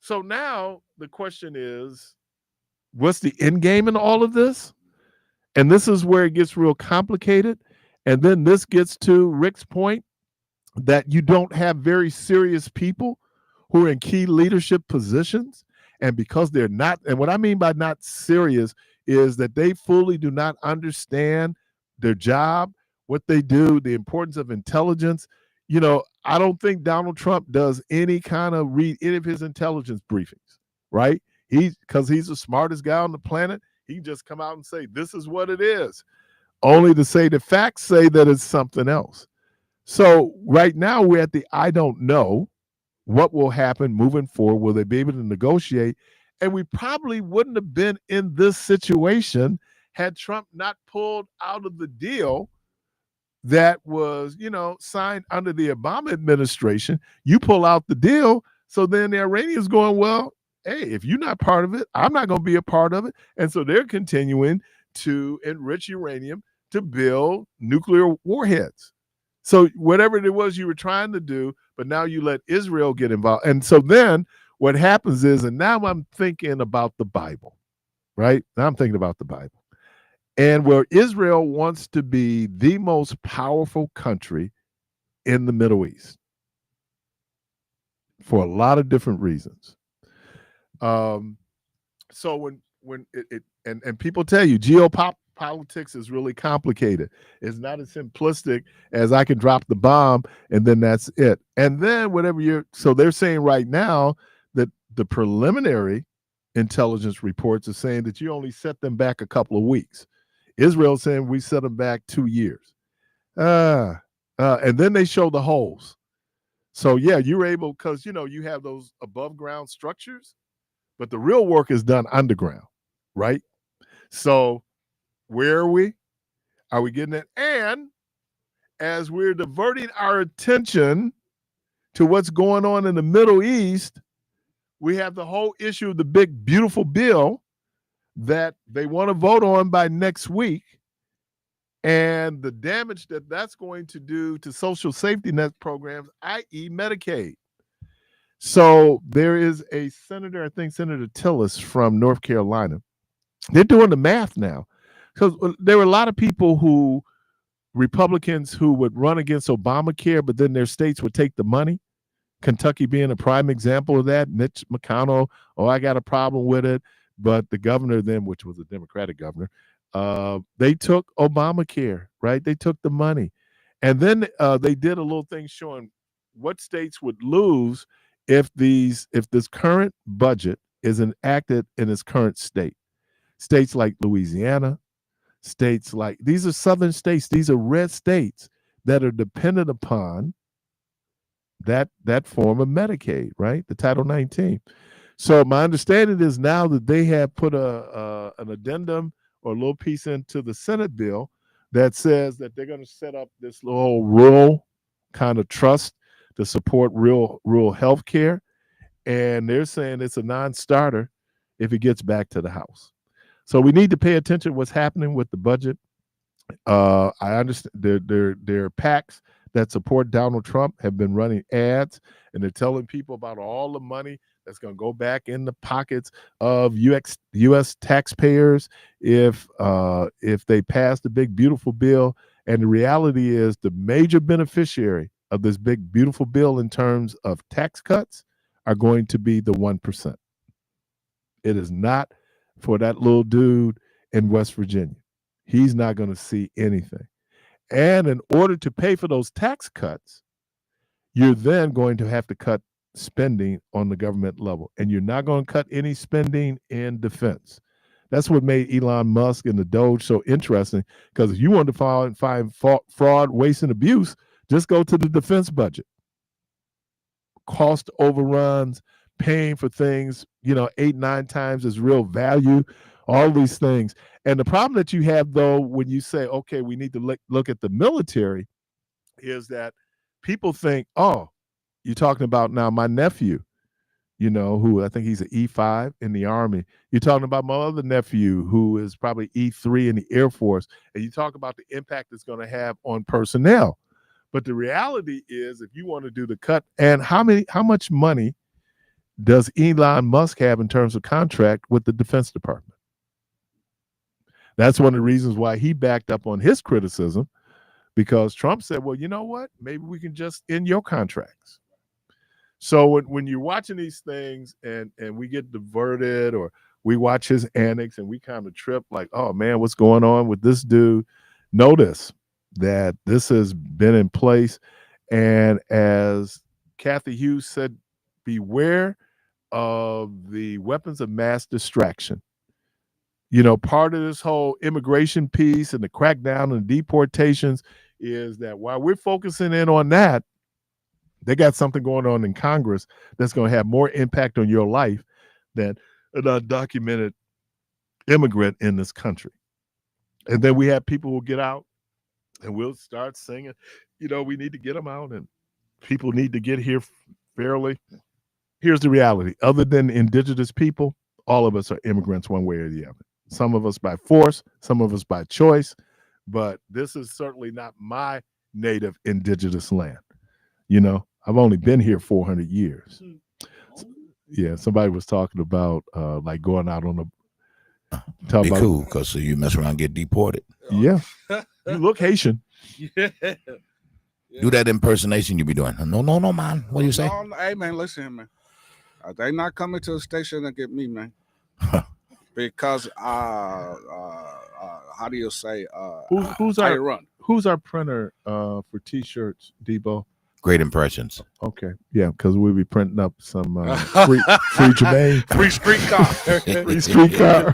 So now the question is, what's the end game in all of this? And this is where it gets real complicated. And then this gets to Rick's point that you don't have very serious people who are in key leadership positions. And because they're not, and what I mean by not serious is that they fully do not understand their job, what they do, the importance of intelligence. You know, I don't think Donald Trump does any kind of read any of his intelligence briefings, right? Because he's the smartest guy on the planet. He can just come out and say, this is what it is, only to say the facts say that it's something else. So right now we're at the I don't know what will happen moving forward. Will they be able to negotiate? And we probably wouldn't have been in this situation had Trump not pulled out of the deal that was, you know, signed under the Obama administration. You pull out the deal. So then the Iranians going, well, hey, if you're not part of it, I'm not going to be a part of it. And so they're continuing to enrich uranium to build nuclear warheads. So whatever it was you were trying to do, but now you let Israel get involved. And so then what happens is, and now I'm thinking about the Bible, right? Now I'm thinking about the Bible. And where Israel wants to be the most powerful country in the Middle East for a lot of different reasons. So when it people tell you geopolitics is really complicated. It's not as simplistic as I can drop the bomb and then that's it. And then so they're saying right now that the preliminary intelligence reports are saying that you only set them back a couple of weeks. Israel saying we set them back 2 years. And then they show the holes. So yeah, you're able, because you have those above ground structures, but the real work is done underground, right? So where are we? Are we getting it? And as we're diverting our attention to what's going on in the Middle East, we have the whole issue of the big, beautiful bill that they want to vote on by next week, and the damage that that's going to do to social safety net programs, i.e. Medicaid. So there is a senator, I think Senator Tillis from North Carolina. They're doing the math now, because there were a lot of people Republicans who would run against Obamacare, but then their states would take the money. Kentucky being a prime example of that. Mitch McConnell, I got a problem with it. But the governor then, which was a Democratic governor, they took Obamacare, right? They took the money. And then they did a little thing showing what states would lose if this current budget is enacted in its current state. States like Louisiana, states like, these are southern states, these are red states that are dependent upon that form of Medicaid, right? The Title 19. So my understanding is now that they have put an addendum or a little piece into the Senate bill that says that they're going to set up this little rural kind of trust to support rural health care. And they're saying it's a non-starter if it gets back to the House. So we need to pay attention to what's happening with the budget. I understand there are PACs that support Donald Trump have been running ads, and they're telling people about all the money that's going to go back in the pockets of U.S. taxpayers if they pass the big, beautiful bill. And the reality is the major beneficiary of this big, beautiful bill in terms of tax cuts are going to be the 1%. It is not for that little dude in West Virginia. He's not going to see anything. And in order to pay for those tax cuts, you're then going to have to cut spending on the government level. And you're not going to cut any spending in defense. That's what made Elon Musk and the Doge so interesting, because if you want to find fraud, waste, and abuse, just go to the defense budget. Cost overruns, paying for things, 8-9 times as real value, all these things. And the problem that you have, though, when you say, okay, we need to look at the military, is that people think, oh, you're talking about now my nephew, who I think he's an E5 in the Army. You're talking about my other nephew who is probably E3 in the Air Force. And you talk about the impact it's going to have on personnel. But the reality is, if you want to do the cut, and how much money does Elon Musk have in terms of contract with the Defense Department? That's one of the reasons why he backed up on his criticism, because Trump said, well, you know what? Maybe we can just end your contracts. So when you're watching these things and we get diverted, or we watch his antics and we kind of trip like, oh, man, what's going on with this dude? Notice that this has been in place. And as Kathy Hughes said, beware of the weapons of mass distraction. Part of this whole immigration piece and the crackdown and deportations is that while we're focusing in on that, they got something going on in Congress that's going to have more impact on your life than an undocumented immigrant in this country. And then we have people who get out and we'll start singing, we need to get them out and people need to get here fairly. Here's the reality. Other than indigenous people, all of us are immigrants one way or the other. Some of us by force, some of us by choice, but this is certainly not my native indigenous land. I've only been here 400 years. Yeah, somebody was talking about like going out on a be cool, because you mess around and get deported. Yeah. You look Haitian. Yeah. Do that impersonation you be doing. No, man. What do you say? No, hey, man, listen, man. They not coming to the station to get me, man. Because how do you say? Who's our printer for T-shirts, Debo? Great Impressions. Okay, yeah, because we'll be printing up some free Jermaine, free street car, free street car.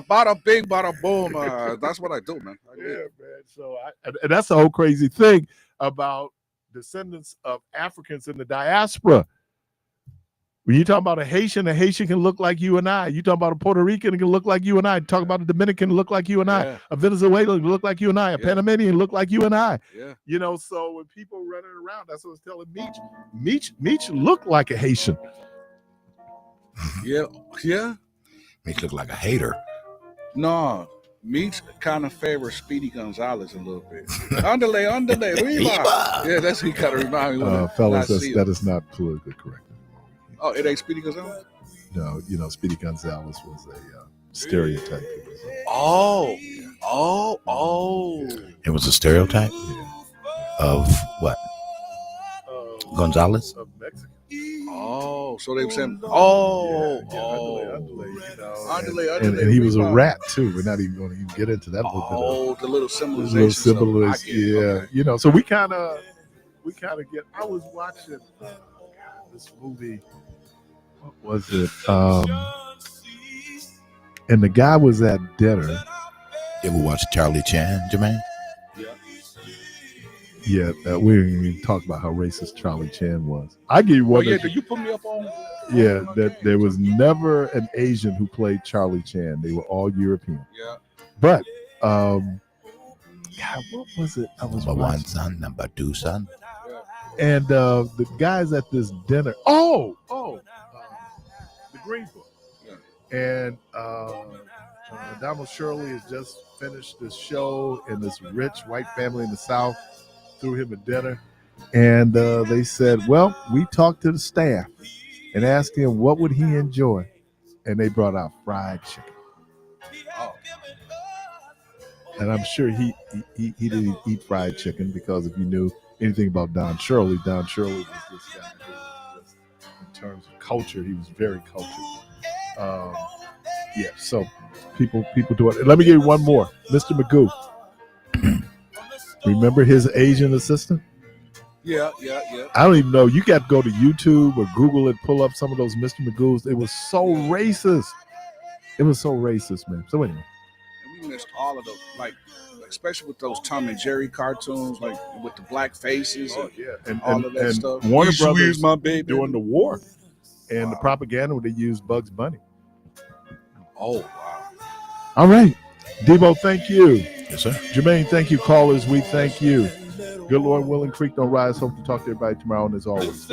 Bada bing, bada boom. That's what I do, man. Yeah, man. So and that's the whole crazy thing about descendants of Africans in the diaspora. When you talk about a Haitian can look like you and I. You talk about a Puerto Rican, it can look like you and I. Talk about a Dominican, look like you and I. A Venezuelan, look like you and I. A Panamanian, look like you and I. Yeah. So when people running around, that's what I was telling Meech looked like a Haitian. Yeah. Meech look like a hater. No, Meech kind of favors Speedy Gonzalez a little bit. Underlay, Reba. Yeah, that's who he kind of remind me. Fellas, that is not politically correct. Oh, it ain't Speedy Gonzalez? No, Speedy Gonzalez was a stereotype. Oh. It was a stereotype of what? Gonzalez? Of Mexican. Oh, so they were saying, Underlay. And he was a rat too. We're not even going to get into that little bit. The little symbolization. Yeah, so we kind of get. I was watching this movie. What was it? And the guy was at dinner. You ever watch Charlie Chan, Jermaine? Yeah, we didn't even talk about how racist Charlie Chan was. I give you one. Did you put me up on? Yeah, that there was never an Asian who played Charlie Chan. They were all European. Yeah. But, God, what was it? I was number watching. one son, number two son. And the guys at this dinner. The Green Book. Yeah. And Donald Shirley has just finished this show, and this rich white family in the South threw him a dinner. And they said, well, we talked to the staff and asked him what would he enjoy. And they brought out fried chicken. Oh. And I'm sure he didn't eat fried chicken, because if you knew, anything about Don Shirley. Don Shirley was this guy who was just, in terms of culture, he was very cultured. Yeah, so people do it. Let me give you one more. Mr. Magoo. Remember his Asian assistant? Yeah. I don't even know. You got to go to YouTube or Google it, pull up some of those Mr. Magoos. It was so racist. It was so racist, man. So anyway. And we missed all of those, like especially with those Tom and Jerry cartoons, like with the black faces and all of that stuff. Warner Brothers during the war and the propaganda where they used Bugs Bunny. Oh, wow. All right. Debo, thank you. Yes, sir. Jermaine, thank you. Callers, we thank you. Good Lord willing, Creek don't rise. Hope to talk to everybody tomorrow. And as always,